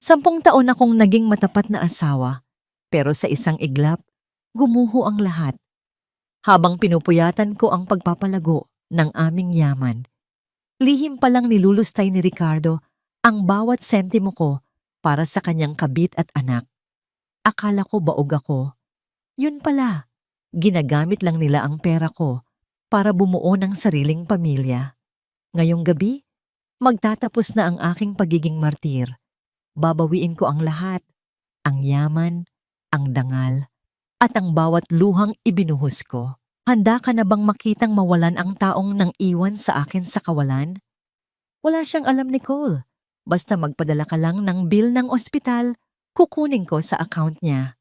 10 taon akong naging matapat na asawa, pero sa isang iglap, gumuho ang lahat. Habang pinupuyatan ko ang pagpapalago ng aming yaman, lihim palang nilulustay ni Ricardo ang bawat sentimo ko para sa kanyang kabit at anak. Akala ko baog ako. Yun pala, ginagamit lang nila ang pera ko para bumuo ng sariling pamilya. Ngayong gabi, magtatapos na ang aking pagiging martir. Babawiin ko ang lahat, ang yaman, ang dangal, at ang bawat luhang ibinuhos ko. Handa ka na bang makitang mawalan ang taong nang iwan sa akin sa kawalan? Wala siyang alam, Nicole. Basta magpadala ka lang ng bill ng ospital, kukunin ko sa account niya.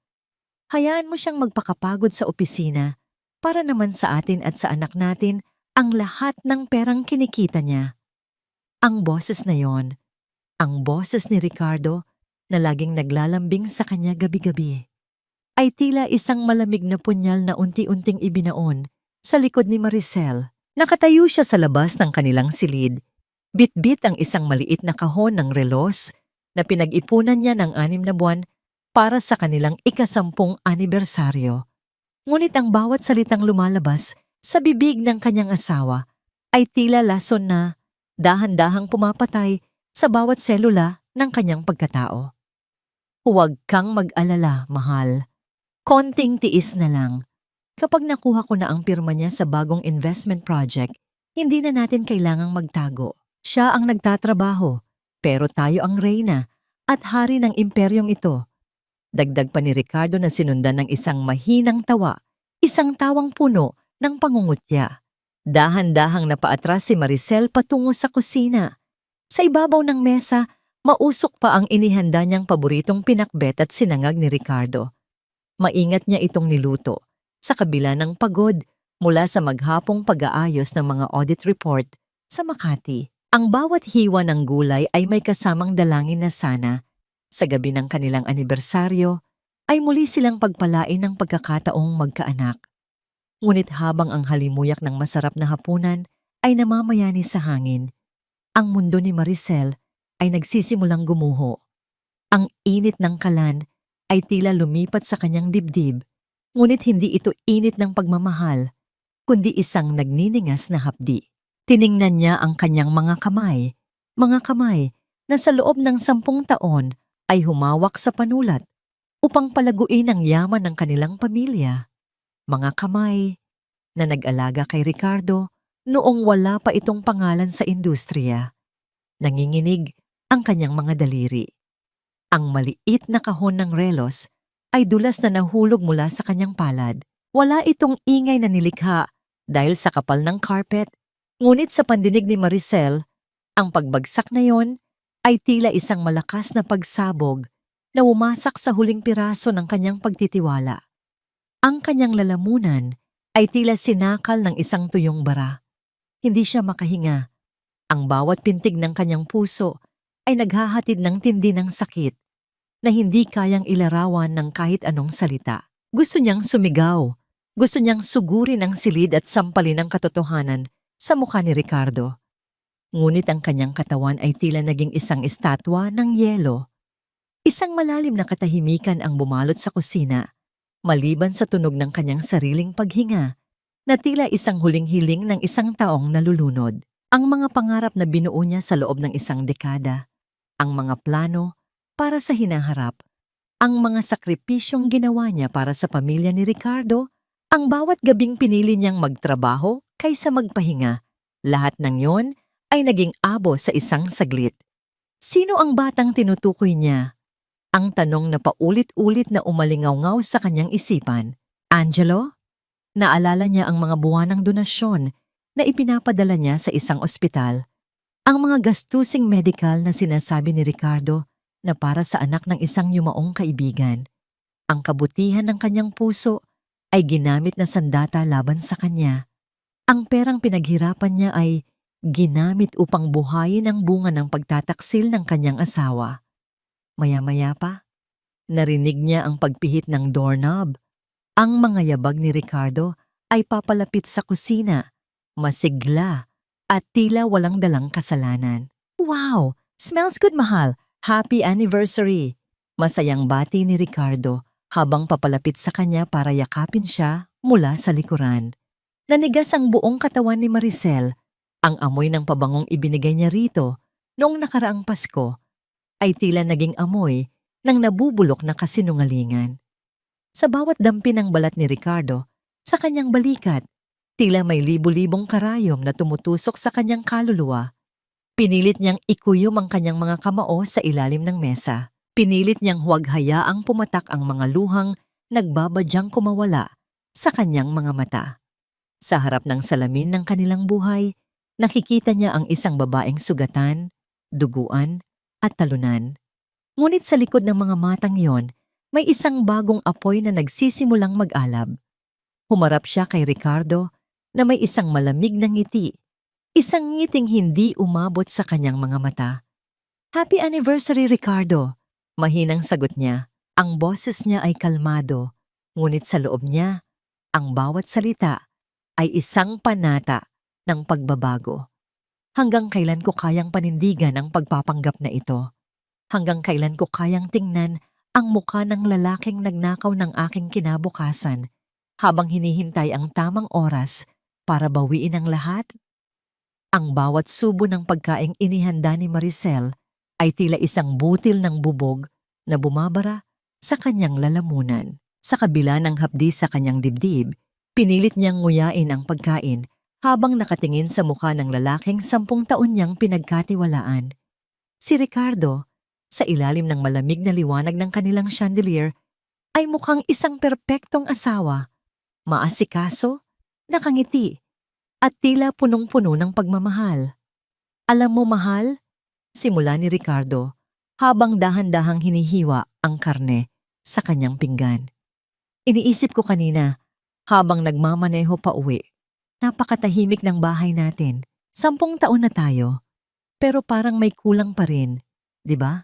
Hayaan mo siyang magpakapagod sa opisina para naman sa atin at sa anak natin ang lahat ng perang kinikita niya. Ang boses na yon, ang boses ni Ricardo na laging naglalambing sa kanya gabi-gabi, ay tila isang malamig na punyal na unti-unting ibinaon sa likod ni Maricel. Nakatayo siya sa labas ng kanilang silid. Bit-bit ang isang maliit na kahon ng relos na pinag-ipunan niya ng 6 na buwan para sa kanilang ika-10 anibersaryo. Ngunit ang bawat salitang lumalabas sa bibig ng kanyang asawa ay tila lason na dahan-dahang pumapatay sa bawat selula ng kanyang pagkatao. Huwag kang mag-alala, mahal. Konting tiis na lang. Kapag nakuha ko na ang pirma niya sa bagong investment project, hindi na natin kailangang magtago. Siya ang nagtatrabaho, pero tayo ang reyna at hari ng imperyong ito. Dagdag pa ni Ricardo na sinundan ng isang mahinang tawa, isang tawang puno ng pangungutya. Dahan-dahang napaatras si Maricel patungo sa kusina. Sa ibabaw ng mesa, mausok pa ang inihanda niyang paboritong pinakbet at sinangag ni Ricardo. Maingat niya itong niluto, sa kabila ng pagod mula sa maghapong pag-aayos ng mga audit report sa Makati. Ang bawat hiwa ng gulay ay may kasamang dalangin na sana, sa gabi ng kanilang anibersaryo, ay muli silang pagpalain ng pagkakataong magkaanak. Ngunit habang ang halimuyak ng masarap na hapunan ay namamayani sa hangin, ang mundo ni Maricel ay nagsisimulang gumuho. Ang init ng kalan ay tila lumipat sa kanyang dibdib, ngunit hindi ito init ng pagmamahal, kundi isang nagniningas na hapdi. Tiningnan niya ang kanyang mga kamay na sa loob ng 10 taon ay humawak sa panulat upang palaguin ang yaman ng kanilang pamilya. Mga kamay na nag-alaga kay Ricardo noong wala pa itong pangalan sa industriya. Nanginginig ang kanyang mga daliri. Ang maliit na kahon ng relos ay dulas na nahulog mula sa kanyang palad. Wala itong ingay na nilikha dahil sa kapal ng carpet, ngunit sa pandinig ni Maricel, ang pagbagsak na yon ay tila isang malakas na pagsabog na umasak sa huling piraso ng kanyang pagtitiwala. Ang kanyang lalamunan ay tila sinakal ng isang tuyong bara. Hindi siya makahinga. Ang bawat pintig ng kanyang puso ay naghahatid ng tindi ng sakit na hindi kayang ilarawan ng kahit anong salita. Gusto niyang sumigaw. Gusto niyang sugurin ang silid at sampalin ang katotohanan sa mukha ni Ricardo. Ngunit ang kanyang katawan ay tila naging isang estatwa ng yelo. Isang malalim na katahimikan ang bumalot sa kusina, maliban sa tunog ng kanyang sariling paghinga, na tila isang huling hiling ng isang taong nalulunod. Ang mga pangarap na binuo niya sa loob ng isang dekada, ang mga plano para sa hinaharap, ang mga sakripisyong ginawa niya para sa pamilya ni Ricardo, ang bawat gabing pinili niyang magtrabaho kaysa magpahinga, lahat ng yon ay naging abo sa isang saglit. Sino ang batang tinutukoy niya? Ang tanong na paulit-ulit na umalingaw-ngaw sa kanyang isipan. Angelo? Naalala niya ang mga buwanang donasyon na ipinapadala niya sa isang ospital. Ang mga gastusing medikal na sinasabi ni Ricardo na para sa anak ng isang yumaong kaibigan. Ang kabutihan ng kanyang puso ay ginamit na sandata laban sa kanya. Ang perang pinaghirapan niya ay ginamit upang buhayin ang bunga ng pagtataksil ng kanyang asawa. Maya-maya pa, narinig niya ang pagpihit ng doorknob. Ang mga yabag ni Ricardo ay papalapit sa kusina, masigla at tila walang dalang kasalanan. Wow! Smells good, mahal. Happy anniversary! Masayang bati ni Ricardo habang papalapit sa kanya para yakapin siya mula sa likuran. Nanigas ang buong katawan ni Maricel. Ang amoy ng pabangong ibinigay niya rito noong nakaraang Pasko ay tila naging amoy ng nabubulok na kasinungalingan. Sa bawat dampi ng balat ni Ricardo, sa kanyang balikat, tila may libu-libong karayom na tumutusok sa kanyang kaluluwa. Pinilit niyang ikuyom ang kanyang mga kamao sa ilalim ng mesa. Pinilit niyang huwag hayaang pumatak ang mga luhang nagbabadyang kumawala sa kanyang mga mata. Sa harap ng salamin ng kanilang buhay, nakikita niya ang isang babaeng sugatan, duguan, at talunan. Ngunit sa likod ng mga matang yon, may isang bagong apoy na nagsisimulang mag-alab. Humarap siya kay Ricardo na may isang malamig na ngiti, isang ngiting hindi umabot sa kanyang mga mata. Happy anniversary, Ricardo! Mahinang sagot niya. Ang boses niya ay kalmado, ngunit sa loob niya, ang bawat salita ay isang panata ng pagbabago. Hanggang kailan ko kayang panindigan ang pagpapanggap na ito? Hanggang kailan ko kayang tingnan ang mukha ng lalaking nagnakaw ng aking kinabukasan habang hinihintay ang tamang oras para bawiin ang lahat? Ang bawat subo ng pagkaing inihanda ni Maricel ay tila isang butil ng bubog na bumabara sa kanyang lalamunan. Sa kabila ng hapdi sa kanyang dibdib, pinilit niyang nguyain ang pagkain habang nakatingin sa mukha ng lalaking 10 taon niyang pinagkatiwalaan. Si Ricardo, sa ilalim ng malamig na liwanag ng kanilang chandelier, ay mukhang isang perpektong asawa, maasikaso, nakangiti, at tila punong-puno ng pagmamahal. Alam mo, mahal, simula ni Ricardo habang dahan-dahang hinihiwa ang karne sa kanyang pinggan. Iniisip ko kanina habang nagmamaneho pa uwi. Napakatahimik ng bahay natin. 10 taon na tayo, pero parang may kulang pa rin, di ba?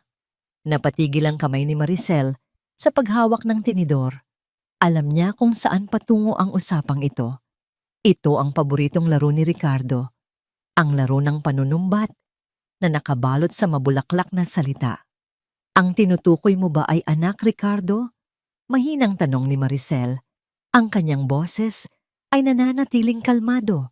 Napatigil ang kamay ni Maricel sa paghawak ng tinidor. Alam niya kung saan patungo ang usapang ito. Ito ang paboritong laro ni Ricardo, ang laro ng panunumbat na nakabalot sa mabulaklak na salita. Ang tinutukoy mo ba ay anak, Ricardo? Mahinang tanong ni Maricel. Ang kanyang boses ay nananatiling kalmado.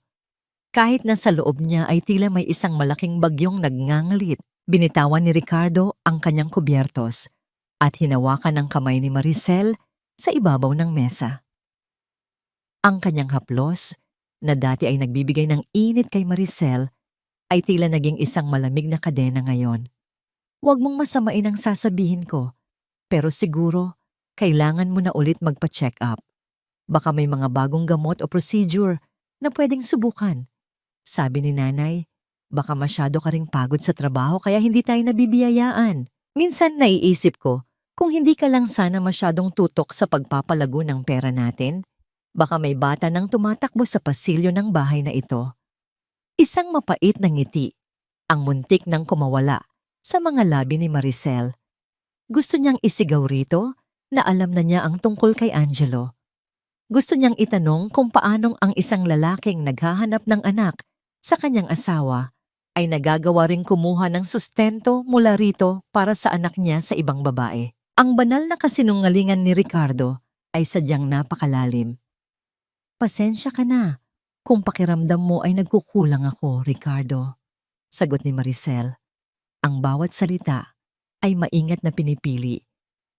Kahit na sa loob niya ay tila may isang malaking bagyong nagngangalit. Binitawan ni Ricardo ang kanyang kubyertos at hinawakan ang kamay ni Maricel sa ibabaw ng mesa. Ang kanyang haplos, na dati ay nagbibigay ng init kay Maricel, ay tila naging isang malamig na kadena ngayon. Huwag mong masamain ang sasabihin ko, pero siguro kailangan mo na ulit magpa-check up. Baka may mga bagong gamot o procedure na pwedeng subukan. Sabi ni nanay, baka masyado ka ring pagod sa trabaho kaya hindi tayo nabibiyayaan. Minsan naiisip ko, kung hindi ka lang sana masyadong tutok sa pagpapalago ng pera natin, baka may bata nang tumatakbo sa pasilyo ng bahay na ito. Isang mapait na ngiti, ang muntik nang kumawala sa mga labi ni Maricel. Gusto niyang isigaw rito na alam na niya ang tungkol kay Angelo. Gusto niyang itanong kung paanong ang isang lalaking naghahanap ng anak sa kanyang asawa ay nagagawa ring kumuha ng sustento mula rito para sa anak niya sa ibang babae. Ang banal na kasinungalingan ni Ricardo ay sadyang napakalalim. Pasensya ka na kung pakiramdam mo ay nagkukulang ako, Ricardo. Sagot ni Maricel. Ang bawat salita ay maingat na pinipili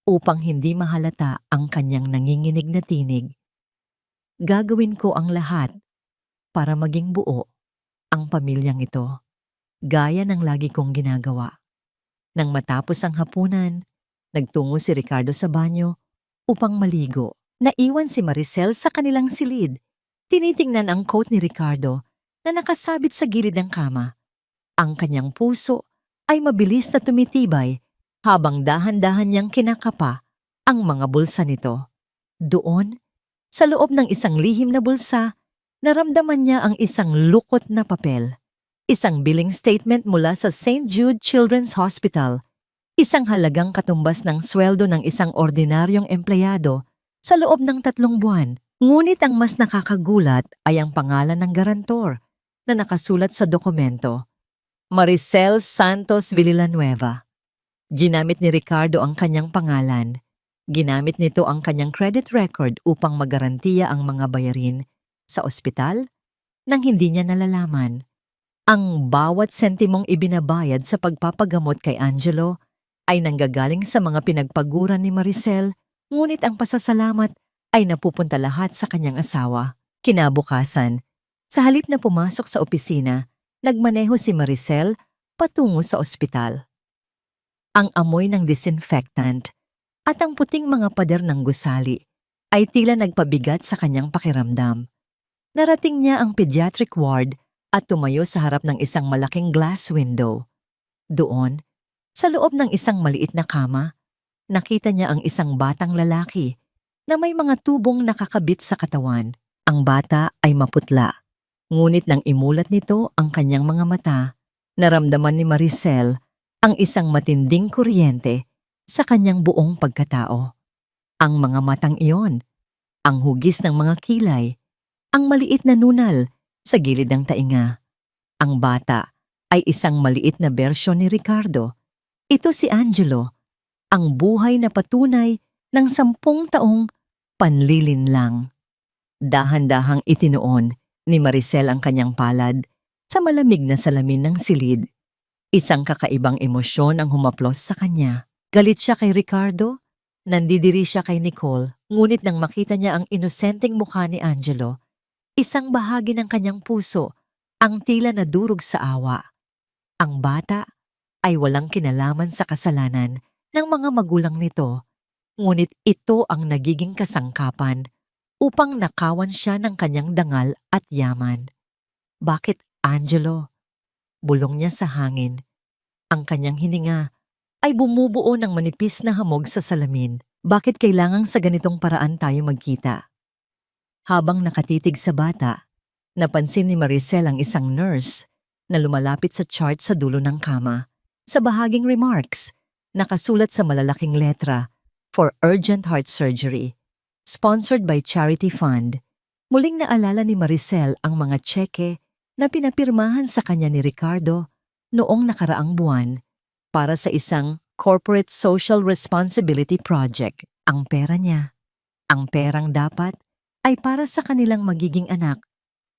upang hindi mahalata ang kanyang nanginginig na tinig. Gagawin ko ang lahat para maging buo ang pamilyang ito, gaya ng lagi kong ginagawa. Nang matapos ang hapunan, nagtungo si Ricardo sa banyo upang maligo. Naiwan si Maricel sa kanilang silid. Tinitingnan ang coat ni Ricardo na nakasabit sa gilid ng kama. Ang kanyang puso ay mabilis na tumitibay habang dahan-dahan niyang kinakapa ang mga bulsa nito. Doon, sa loob ng isang lihim na bulsa, naramdaman niya ang isang lukot na papel. Isang billing statement mula sa St. Jude Children's Hospital. Isang halagang katumbas ng sweldo ng isang ordinaryong empleyado sa loob ng 3 buwan. Ngunit ang mas nakakagulat ay ang pangalan ng garantor na nakasulat sa dokumento. Maricel Santos Villanueva. Ginamit ni Ricardo ang kanyang pangalan. Ginamit nito ang kanyang credit record upang magarantiya ang mga bayarin sa ospital nang hindi niya nalalaman. Ang bawat sentimong ibinabayad sa pagpapagamot kay Angelo ay nanggagaling sa mga pinagpaguran ni Maricel, ngunit ang pasasalamat ay napupunta lahat sa kanyang asawa. Kinabukasan, sa halip na pumasok sa opisina, nagmaneho si Maricel patungo sa ospital. Ang amoy ng disinfectant at ang puting mga pader ng gusali ay tila nagpabigat sa kanyang pakiramdam. Narating niya ang pediatric ward at tumayo sa harap ng isang malaking glass window. Doon, sa loob ng isang maliit na kama, nakita niya ang isang batang lalaki na may mga tubong nakakabit sa katawan. Ang bata ay maputla, ngunit nang imulat nito ang kanyang mga mata, naramdaman ni Maricel ang isang matinding kuryente sa kanyang buong pagkatao. Ang mga matang iyon, ang hugis ng mga kilay, ang maliit na nunal sa gilid ng tainga. Ang bata ay isang maliit na bersyon ni Ricardo. Ito si Angelo, ang buhay na patunay ng 10 taong panlilinlang. Dahan-dahang itinuon ni Maricel ang kanyang palad sa malamig na salamin ng silid. Isang kakaibang emosyon ang humaplos sa kanya. Galit siya kay Ricardo, nandidiri siya kay Nicole, ngunit nang makita niya ang inosenteng mukha ni Angelo, isang bahagi ng kanyang puso ang tila nadurog sa awa. Ang bata ay walang kinalaman sa kasalanan ng mga magulang nito, ngunit ito ang nagiging kasangkapan upang nakawan siya ng kanyang dangal at yaman. Bakit Angelo? Bulong niya sa hangin. Ang kanyang hininga ay bumubuo ng manipis na hamog sa salamin. Bakit kailangang sa ganitong paraan tayo magkita? Habang nakatitig sa bata, napansin ni Maricel ang isang nurse na lumalapit sa chart sa dulo ng kama. Sa bahaging remarks, nakasulat sa malalaking letra, "For urgent heart surgery." Sponsored by Charity Fund. Muling naalala ni Maricel ang mga tseke na pinapirmahan sa kanya ni Ricardo noong nakaraang buwan para sa isang corporate social responsibility project. Ang pera niya, ang perang dapat ay para sa kanilang magiging anak,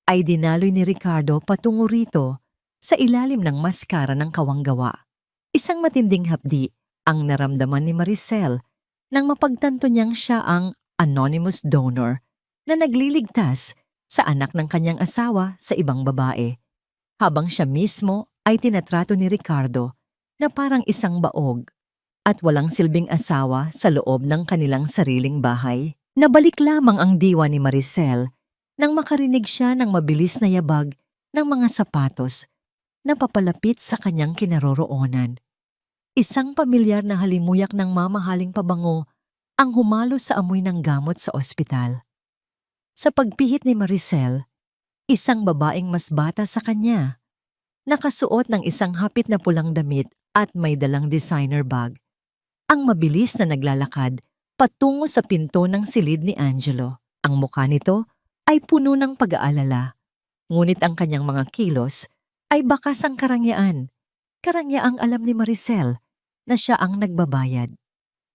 ay dinaloy ni Ricardo patungo rito sa ilalim ng maskara ng kawanggawa. Isang matinding hapdi ang naramdaman ni Maricel nang mapagtanto niyang siya ang anonymous donor na nagliligtas sa anak ng kanyang asawa sa ibang babae, habang siya mismo ay tinatrato ni Ricardo na parang isang baog at walang silbing asawa sa loob ng kanilang sariling bahay. Nabalik lamang ang diwa ni Maricel nang makarinig siya ng mabilis na yabag ng mga sapatos na papalapit sa kanyang kinaroroonan. Isang pamilyar na halimuyak ng mamahaling pabango ang humalo sa amoy ng gamot sa ospital. Sa pagpihit ni Maricel, isang babaeng mas bata sa kanya, nakasuot ng isang hapit na pulang damit at may dalang designer bag, ang mabilis na naglalakad patungo sa pinto ng silid ni Angelo. Ang mukha nito ay puno ng pag-aalala, ngunit ang kanyang mga kilos ay bakas ang karangyaan. Karangyaang alam ni Maricel na siya ang nagbabayad.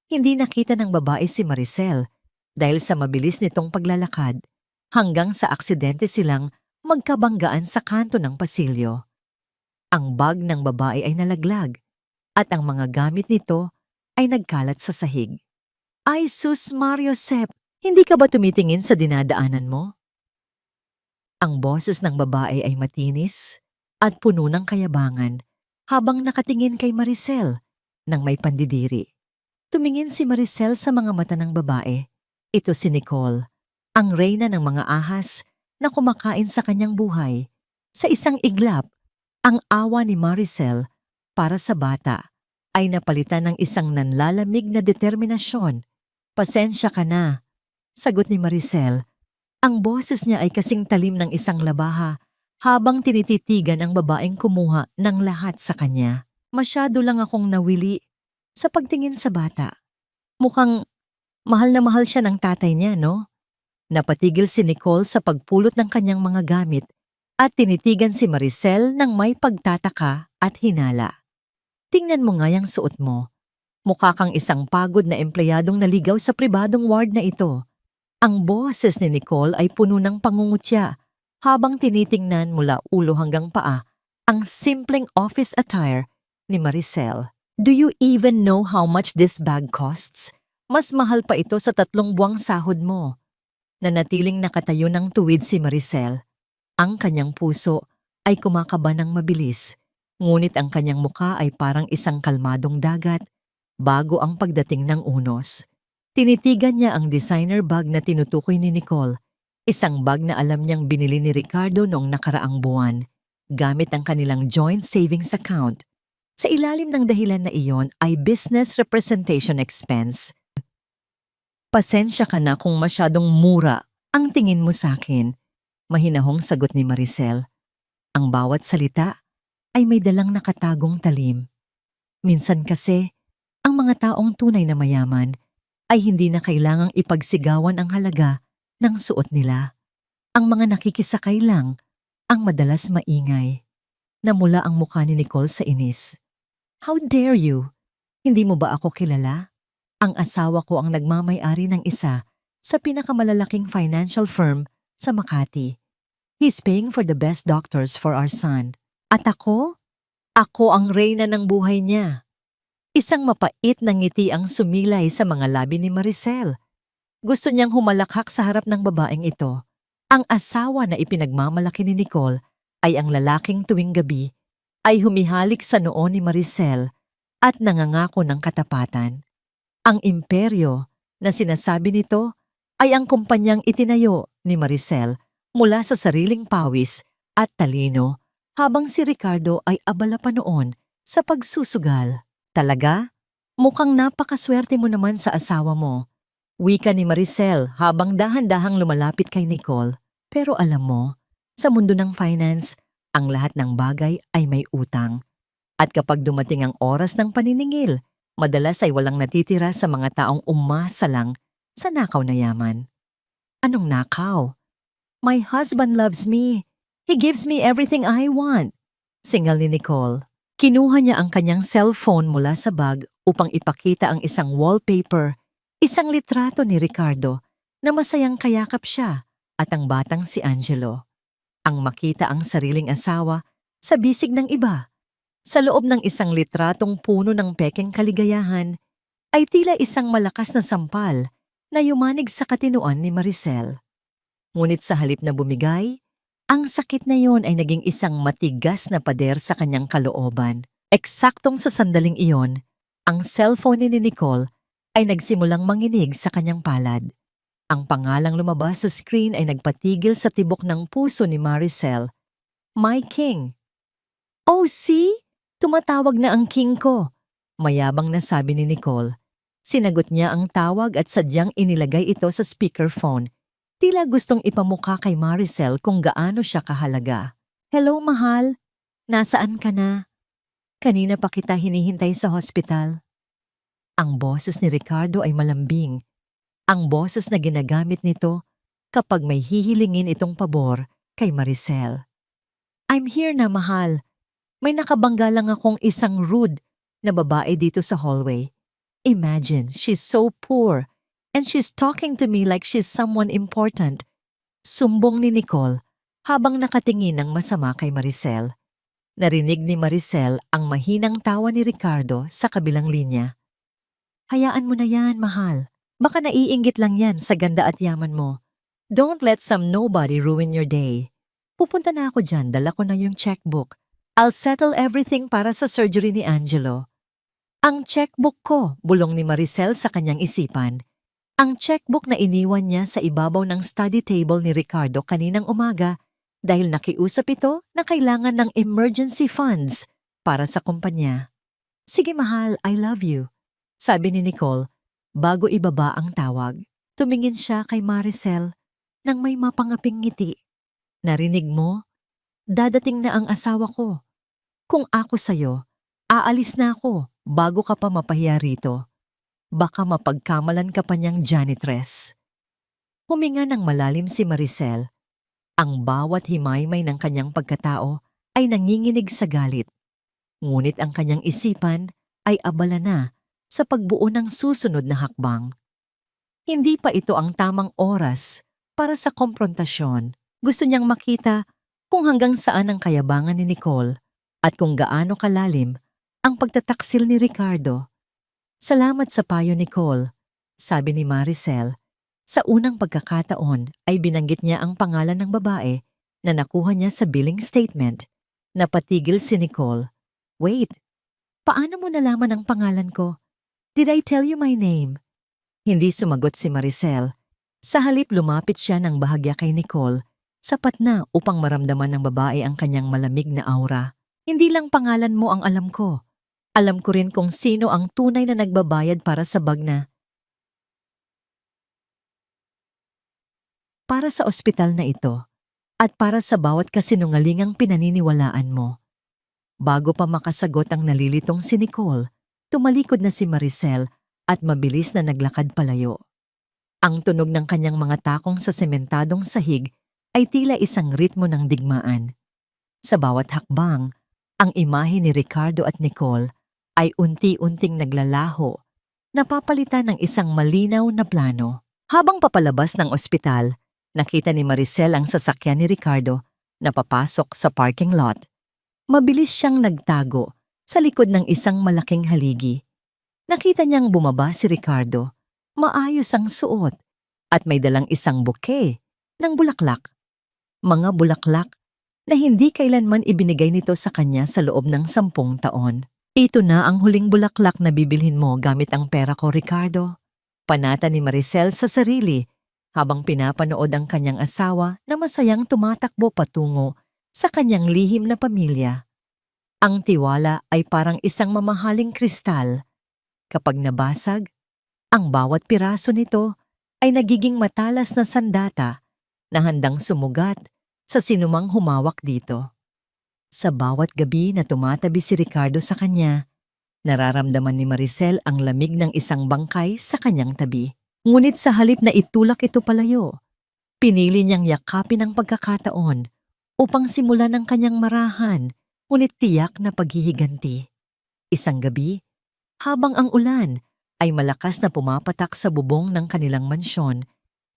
Hindi nakita ng babae si Maricel dahil sa mabilis nitong paglalakad hanggang sa aksidente silang magkabanggaan sa kanto ng pasilyo. Ang bag ng babae ay nalaglag at ang mga gamit nito ay nagkalat sa sahig. Ay sus Mario Sep, hindi ka ba tumitingin sa dinadaanan mo? Ang boses ng babae ay matinis at puno ng kayabangan habang nakatingin kay Maricel nang may pandidiri. Tumingin si Maricel sa mga mata ng babae. Ito si Nicole, ang reyna ng mga ahas na kumakain sa kanyang buhay. Sa isang iglap, ang awa ni Maricel para sa bata ay napalitan ng isang nanlalamig na determinasyon. "Pasensya ka na," sagot ni Maricel. Ang boses niya ay kasing talim ng isang labaha habang tinititigan ang babaeng kumuha ng lahat sa kanya. "Masyado lang akong nawili sa pagtingin sa bata. Mukhang mahal na mahal siya ng tatay niya, no?" Napatigil si Nicole sa pagpulot ng kanyang mga gamit at tinitigan si Maricel ng may pagtataka at hinala. "Tingnan mo nga yung suot mo. Mukha kang isang pagod na empleyadong naligaw sa pribadong ward na ito. Ang boses ni Nicole ay puno ng pangungutya habang tinitingnan mula ulo hanggang paa ang simpleng office attire ni Maricel. Do you even know how much this bag costs? Mas mahal pa ito sa 3 buwang sahod mo. Nanatiling nakatayo ng tuwid si Maricel. Ang kanyang puso ay kumakaba ng mabilis, ngunit ang kanyang muka ay parang isang kalmadong dagat bago ang pagdating ng unos. Tinitigan niya ang designer bag na tinutukoy ni Nicole, isang bag na alam niyang binili ni Ricardo noong nakaraang buwan, gamit ang kanilang joint savings account. Sa ilalim ng dahilan na iyon ay business representation expense. Pasensya ka na kung masyadong mura ang tingin mo sa akin, mahinahong sagot ni Maricel. Ang bawat salita ay may dalang nakatagong talim. Minsan kasi, ang mga taong tunay na mayaman ay hindi na kailangang ipagsigawan ang halaga ng suot nila. Ang mga nakikisakay lang ang madalas maingay. Namula ang mukha ni Nicole sa inis. How dare you? Hindi mo ba ako kilala? Ang asawa ko ang nagmamay-ari ng isa sa pinakamalalaking financial firm sa Makati. He's paying for the best doctors for our son. At ako? Ako ang reyna ng buhay niya. Isang mapait na ngiti ang sumilay sa mga labi ni Maricel. Gusto niyang humalakhak sa harap ng babaeng ito. Ang asawa na ipinagmamalaki ni Nicole ay ang lalaking tuwing gabi ay humihalik sa noo ni Maricel at nangangako ng katapatan. Ang imperyo na sinasabi nito ay ang kumpanyang itinayo ni Maricel mula sa sariling pawis at talino habang si Ricardo ay abala pa noon sa pagsusugal. Talaga? Mukhang napakaswerte mo naman sa asawa mo. Wika ni Maricel habang dahan-dahang lumalapit kay Nicole. Pero alam mo, sa mundo ng finance, ang lahat ng bagay ay may utang. At kapag dumating ang oras ng paniningil, madalas ay walang natitira sa mga taong umasa lang sa nakaw na yaman. Anong nakaw? My husband loves me. He gives me everything I want. Singal ni Nicole. Kinuha niya ang kanyang cellphone mula sa bag upang ipakita ang isang wallpaper, isang litrato ni Ricardo na masayang kayakap siya at ang batang si Angelo. Ang makita ang sariling asawa sa bisig ng iba. Sa loob ng isang litratong puno ng pekeng kaligayahan, ay tila isang malakas na sampal na yumanig sa katinuan ni Maricel. Ngunit sa halip na bumigay, ang sakit na yon ay naging isang matigas na pader sa kanyang kalooban. Eksaktong sa sandaling iyon, ang cellphone ni Nicole ay nagsimulang manginig sa kanyang palad. Ang pangalang lumabas sa screen ay nagpatigil sa tibok ng puso ni Maricel. My King. Oh, see? Tumatawag na ang king ko, mayabang na sabi ni Nicole. Sinagot niya ang tawag at sadyang inilagay ito sa speakerphone. Tila gustong ipamukha kay Maricel kung gaano siya kahalaga. Hello, mahal. Nasaan ka na? Kanina pa kita hinihintay sa hospital. Ang boses ni Ricardo ay malambing. Ang boses na ginagamit nito kapag may hihilingin itong pabor kay Maricel. I'm here na, mahal. May nakabangga lang akong isang rude na babae dito sa hallway. Imagine, she's so poor and she's talking to me like she's someone important. Sumbong ni Nicole habang nakatingin ng masama kay Maricel. Narinig ni Maricel ang mahinang tawa ni Ricardo sa kabilang linya. Hayaan mo na yan, mahal. Baka naiinggit lang yan sa ganda at yaman mo. Don't let some nobody ruin your day. Pupunta na ako dyan, dala ko na yung checkbook. I'll settle everything para sa surgery ni Angelo. Ang checkbook ko, bulong ni Maricel sa kanyang isipan. Ang checkbook na iniwan niya sa ibabaw ng study table ni Ricardo kaninang umaga dahil nakiusap ito na kailangan ng emergency funds para sa kumpanya. Sige mahal, I love you, sabi ni Nicole bago ibaba ang tawag. Tumingin siya kay Maricel nang may mapangaping ngiti. Narinig mo? Dadating na ang asawa ko. Kung ako sa'yo, aalis na ako bago ka pa mapahiya rito. Baka mapagkamalan ka pa niyang janitress. Huminga ng malalim si Maricel. Ang bawat himaymay ng kanyang pagkatao ay nanginginig sa galit. Ngunit ang kanyang isipan ay abala na sa pagbuo ng susunod na hakbang. Hindi pa ito ang tamang oras para sa komprontasyon. Gusto niyang makita kung hanggang saan ang kayabangan ni Nicole at kung gaano kalalim ang pagtataksil ni Ricardo. Salamat sa payo, Nicole, sabi ni Maricel. Sa unang pagkakataon ay binanggit niya ang pangalan ng babae na nakuha niya sa billing statement. Napatigil si Nicole. Wait, paano mo nalaman ang pangalan ko? Did I tell you my name? Hindi sumagot si Maricel. Sa halip lumapit siya ng bahagya kay Nicole, sapat na upang maramdaman ng babae ang kanyang malamig na aura. Hindi lang pangalan mo ang alam ko. Alam ko rin kung sino ang tunay na nagbabayad para sa bag na. Para sa ospital na ito at para sa bawat kasinungalingang pinaniniwalaan mo. Bago pa makasagot ang nalilitong si Nicole, tumalikod na si Maricel at mabilis na naglakad palayo. Ang tunog ng kanyang mga takong sa sementadong sahig ay tila isang ritmo ng digmaan. Sa bawat hakbang, ang imahe ni Ricardo at Nicole ay unti-unting naglalaho, napapalitan ng isang malinaw na plano. Habang papalabas ng ospital, nakita ni Maricel ang sasakyan ni Ricardo na papasok sa parking lot. Mabilis siyang nagtago sa likod ng isang malaking haligi. Nakita niyang bumaba si Ricardo. Maayos ang suot at may dalang isang bouquet ng bulaklak. Mga bulaklak na hindi kailanman ibinigay nito sa kanya sa loob ng 10 taon. Ito na ang huling bulaklak na bibilhin mo gamit ang pera ko, Ricardo. Panata ni Maricel sa sarili habang pinapanood ang kanyang asawa na masayang tumatakbo patungo sa kanyang lihim na pamilya. Ang tiwala ay parang isang mamahaling kristal. Kapag nabasag, ang bawat piraso nito ay nagiging matalas na sandata na handang sumugat sa sinumang humawak dito. Sa bawat gabi na tumatabi si Ricardo sa kanya, nararamdaman ni Maricel ang lamig ng isang bangkay sa kanyang tabi. Ngunit sa halip na itulak ito palayo, pinili niyang yakapin ang pagkakataon upang simulan ang kanyang marahan, ngunit tiyak na paghihiganti. Isang gabi, habang ang ulan ay malakas na pumapatak sa bubong ng kanilang mansyon,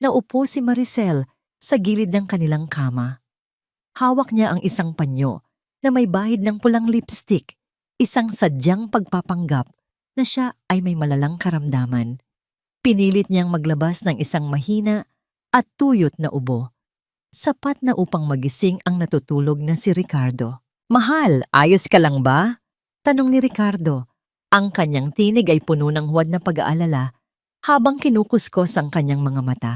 naupo si Maricel sa gilid ng kanilang kama. Hawak niya ang isang panyo na may bahid ng pulang lipstick, isang sadyang pagpapanggap na siya ay may malalang karamdaman. Pinilit niyang maglabas ng isang mahina at tuyot na ubo, sapat na upang magising ang natutulog na si Ricardo. Mahal, ayos ka lang ba? Tanong ni Ricardo. Ang kanyang tinig ay puno ng huwad na pag-aalala habang kinukuskos ang kanyang mga mata.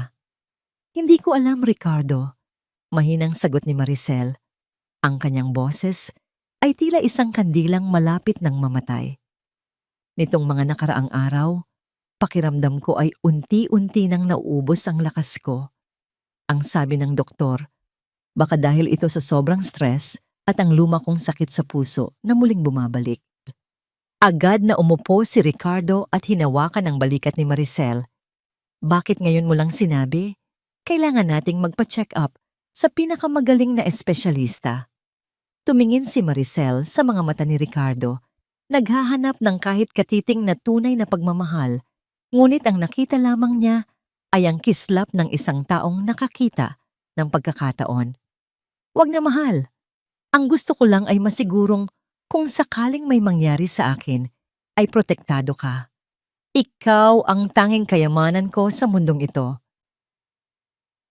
Hindi ko alam, Ricardo. Mahinang sagot ni Maricel. Ang kanyang boses ay tila isang kandilang malapit ng mamatay. Nitong mga nakaraang araw, pakiramdam ko ay unti-unti nang nauubos ang lakas ko. Ang sabi ng doktor, baka dahil ito sa sobrang stress at ang luma kong sakit sa puso na muling bumabalik. Agad na umupo si Ricardo at hinawakan ang balikat ni Maricel. Bakit ngayon mo lang sinabi? Kailangan nating magpa-check up sa pinakamagaling na espesyalista. Tumingin si Maricel sa mga mata ni Ricardo, naghahanap ng kahit katiting na tunay na pagmamahal, ngunit ang nakita lamang niya ay ang kislap ng isang taong nakakita ng pagkakataon. Wag na, mahal. Ang gusto ko lang ay masigurong kung sakaling may mangyari sa akin, ay protektado ka. Ikaw ang tanging kayamanan ko sa mundong ito.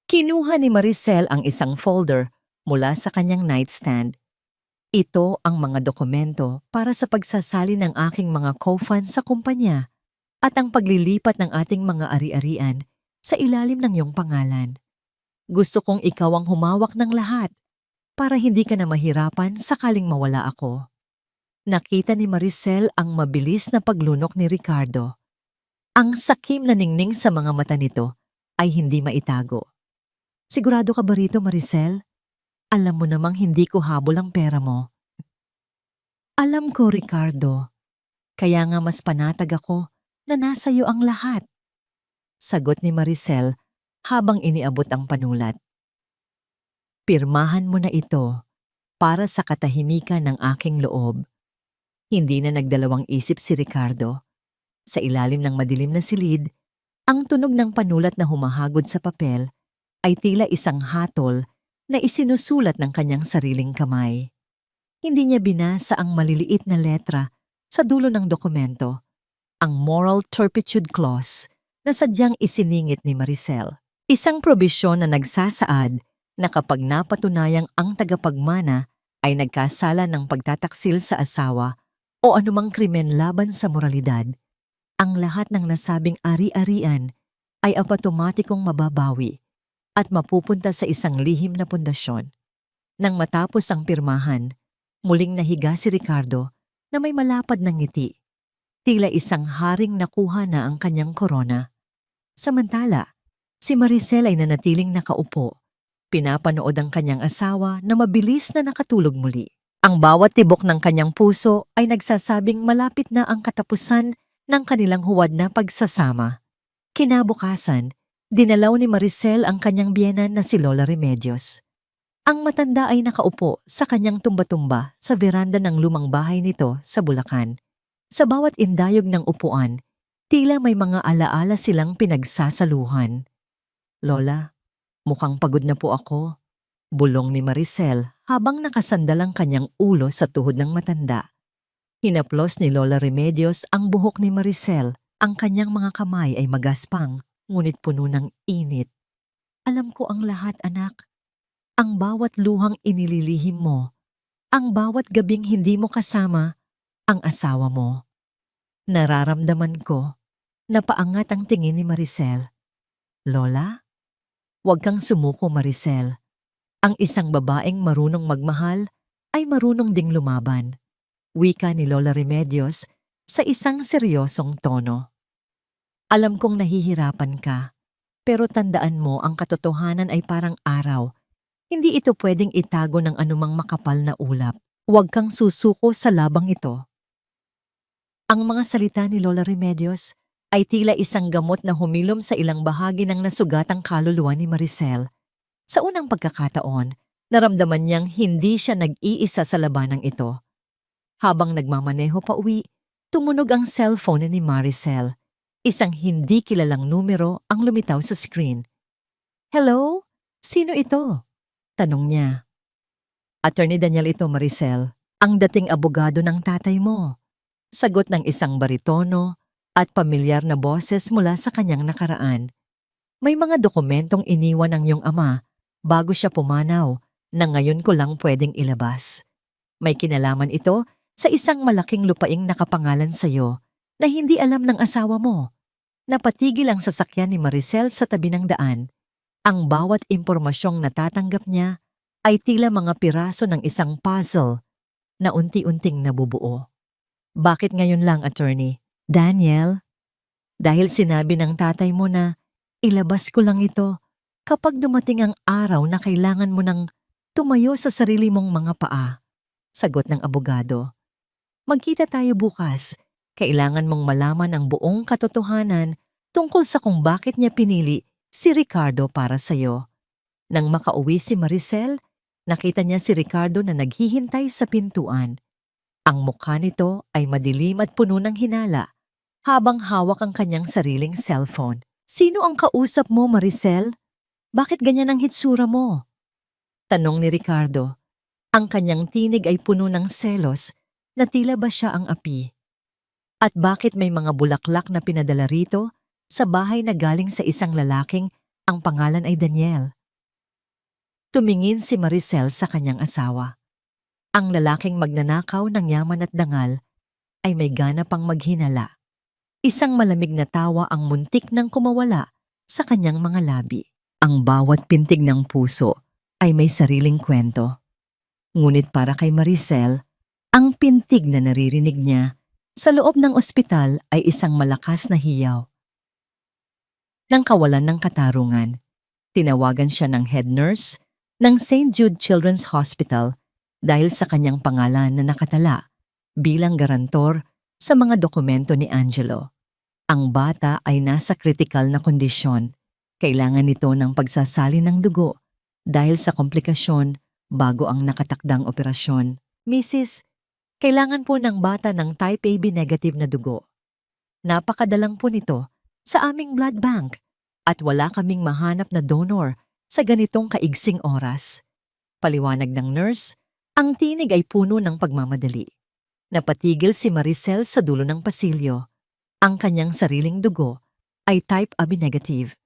Kinuha ni Maricel ang isang folder mula sa kanyang nightstand. Ito ang mga dokumento para sa pagsasali ng aking mga co-fund sa kumpanya at ang paglilipat ng ating mga ari-arian sa ilalim ng iyong pangalan. Gusto kong ikaw ang humawak ng lahat para hindi ka na mahirapan sakaling mawala ako. Nakita ni Maricel ang mabilis na paglunok ni Ricardo. Ang sakim na ningning sa mga mata nito ay hindi maitago. Sigurado ka ba rito, Maricel? Alam mo namang hindi ko habol ang pera mo. Alam ko, Ricardo. Kaya nga mas panatag ako na nasa iyo ang lahat. Sagot ni Maricel habang iniabot ang panulat. Pirmahan mo na ito para sa katahimikan ng aking loob. Hindi na nagdalawang isip si Ricardo. Sa ilalim ng madilim na silid, ang tunog ng panulat na humahagod sa papel ay tila isang hatol na isinusulat ng kanyang sariling kamay. Hindi niya binasa ang maliliit na letra sa dulo ng dokumento, ang Moral Turpitude Clause na sadyang isiningit ni Maricel. Isang probisyon na nagsasaad na kapag napatunayang ang tagapagmana ay nagkasala ng pagtataksil sa asawa o anumang krimen laban sa moralidad, ang lahat ng nasabing ari-arian ay automatikong mababawi at mapupunta sa isang lihim na pundasyon. Nang matapos ang pirmahan, muling nahiga si Ricardo na may malapad na ngiti. Tila isang haring nakuha na ang kanyang korona. Samantala, si Maricel ay nanatiling nakaupo. Pinapanood ang kanyang asawa na mabilis na nakatulog muli. Ang bawat tibok ng kanyang puso ay nagsasabing malapit na ang katapusan ng kanilang huwad na pagsasama. Kinabukasan, dinalaw ni Maricel ang kanyang biyenan na si Lola Remedios. Ang matanda ay nakaupo sa kanyang tumba-tumba sa veranda ng lumang bahay nito sa Bulacan. Sa bawat indayog ng upuan, tila may mga alaala silang pinagsasaluhan. "Lola, mukhang pagod na po ako," bulong ni Maricel habang nakasandal ang kanyang ulo sa tuhod ng matanda. Hinaplos ni Lola Remedios ang buhok ni Maricel. Ang kanyang mga kamay ay magaspang, ngunit puno ng init. "Alam ko ang lahat, anak. Ang bawat luhang inililihim mo, ang bawat gabing hindi mo kasama ang asawa mo." Nararamdaman ko. Napaangat ang tingin ni Maricel. "Lola, huwag kang sumuko, Maricel. Ang isang babaeng marunong magmahal ay marunong ding lumaban," wika ni Lola Remedios sa isang seryosong tono. "Alam kong nahihirapan ka, pero tandaan mo ang katotohanan ay parang araw. Hindi ito pwedeng itago ng anumang makapal na ulap. Huwag kang susuko sa labang ito." Ang mga salita ni Lola Remedios ay tila isang gamot na humilom sa ilang bahagi ng nasugatang kaluluwa ni Maricel. Sa unang pagkakataon, naramdaman niyang hindi siya nag-iisa sa labanang ito. Habang nagmamaneho pa uwi, tumunog ang cellphone ni Maricel. Isang hindi kilalang numero ang lumitaw sa screen. "Hello? Sino ito?" tanong niya. "Attorney Daniel ito, Maricel. Ang dating abogado ng tatay mo." Sagot ng isang baritono at pamilyar na boses mula sa kanyang nakaraan. "May mga dokumentong iniwan ng iyong ama bago siya pumanaw na ngayon ko lang pwedeng ilabas. May kinalaman ito sa isang malaking lupaing nakapangalan sa iyo na hindi alam ng asawa mo." Napatigil ang sasakyan ni Maricel sa tabi ng daan. Ang bawat impormasyong natatanggap niya ay tila mga piraso ng isang puzzle na unti-unting nabubuo. "Bakit ngayon lang, attorney?" "Daniel, dahil sinabi ng tatay mo na ilabas ko lang ito kapag dumating ang araw na kailangan mo nang tumayo sa sarili mong mga paa," sagot ng abogado. "Magkita tayo bukas. Kailangan mong malaman ang buong katotohanan tungkol sa kung bakit niya pinili si Ricardo para sa'yo." Nang makauwi si Maricel, nakita niya si Ricardo na naghihintay sa pintuan. Ang mukha nito ay madilim at puno ng hinala habang hawak ang kanyang sariling cellphone. "Sino ang kausap mo, Maricel? Bakit ganyan ang hitsura mo?" tanong ni Ricardo. Ang kanyang tinig ay puno ng selos na tila ba siya ang api. "At bakit may mga bulaklak na pinadala rito sa bahay na galing sa isang lalaking ang pangalan ay Daniel?" Tumingin si Maricel sa kanyang asawa. Ang lalaking magnanakaw ng yaman at dangal ay may gana pang maghinala. Isang malamig na tawa ang muntik nang kumawala sa kanyang mga labi. Ang bawat pintig ng puso ay may sariling kwento. Ngunit para kay Maricel, ang pintig na naririnig niya sa loob ng ospital ay isang malakas na hiyaw. Nang kawalan ng katarungan, tinawagan siya ng head nurse ng St. Jude Children's Hospital dahil sa kanyang pangalan na nakatala bilang garantor sa mga dokumento ni Angelo. Ang bata ay nasa kritikal na kondisyon. Kailangan nito ng pagsasalin ng dugo dahil sa komplikasyon bago ang nakatakdang operasyon. "Mrs., kailangan po ng bata ng type AB negative na dugo." Napakadalang po nito sa aming blood bank at wala kaming mahanap na donor sa ganitong kaigsing oras. Paliwanag ng nurse, ang tinig ay puno ng pagmamadali. Napatigil si Maricel sa dulo ng pasilyo. Ang kanyang sariling dugo ay type AB negative.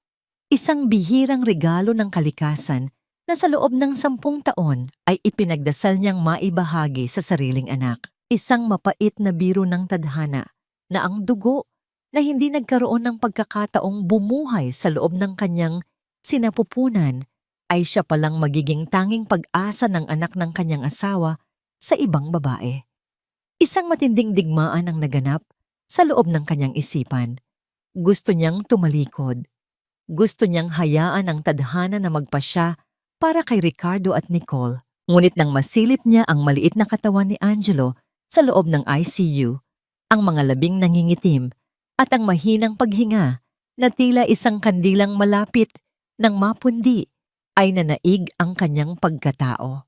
Isang bihirang regalo ng kalikasan na sa loob ng 10 taon ay ipinagdasal niyang maibahagi sa sariling anak. Isang mapait na biro ng tadhana na ang dugo na hindi nagkaroon ng pagkakataong bumuhay sa loob ng kanyang sinapupunan ay siya palang magiging tanging pag-asa ng anak ng kanyang asawa sa ibang babae. Isang matinding digmaan ang naganap sa loob ng kanyang isipan. Gusto niyang tumalikod. Gusto niyang hayaan ang tadhana na magpasya para kay Ricardo at Nicole. Ngunit nang masilip niya ang maliit na katawan ni Angelo sa loob ng ICU, ang mga labing nangingitim at ang mahinang paghinga na tila isang kandilang malapit nang mapundi ay nanaig ang kanyang pagkatao.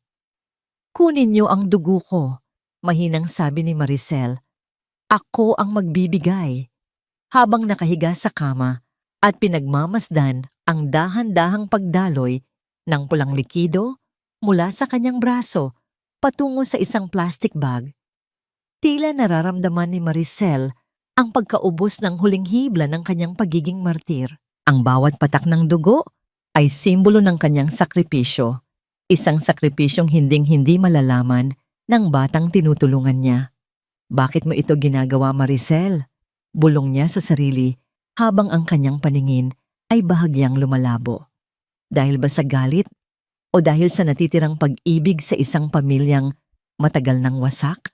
"Kunin niyo ang dugo ko," mahinang sabi ni Maricel. "Ako ang magbibigay." Habang nakahiga sa kama at pinagmamasdan ang dahan-dahang pagdaloy ng pulang likido mula sa kanyang braso patungo sa isang plastic bag, tila nararamdaman ni Maricel ang pagkaubos ng huling hibla ng kanyang pagiging martir. Ang bawat patak ng dugo ay simbolo ng kanyang sakripisyo, isang sakripisyong hinding-hindi malalaman ng batang tinutulungan niya. "Bakit mo ito ginagawa, Maricel?" Bulong niya sa sarili habang ang kanyang paningin ay bahagyang lumalabo. Dahil ba sa galit o dahil sa natitirang pag-ibig sa isang pamilyang matagal nang wasak?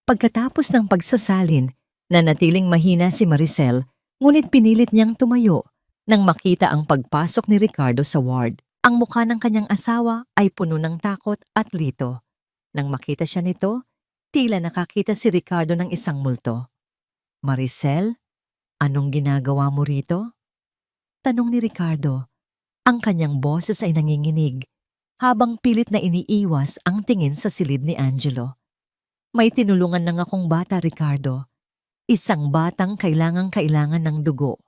Pagkatapos ng pagsasalin, nanatiling mahina si Maricel, ngunit pinilit niyang tumayo nang makita ang pagpasok ni Ricardo sa ward. Ang mukha ng kanyang asawa ay puno ng takot at lito. Nang makita siya nito, tila nakakita si Ricardo ng isang multo. "Maricel, anong ginagawa mo rito?" Tanong ni Ricardo. Ang kanyang boses ay nanginginig habang pilit na iniiwas ang tingin sa silid ni Angelo. "May tinulungan ng akong bata, Ricardo. Isang batang kailangang-kailangan ng dugo."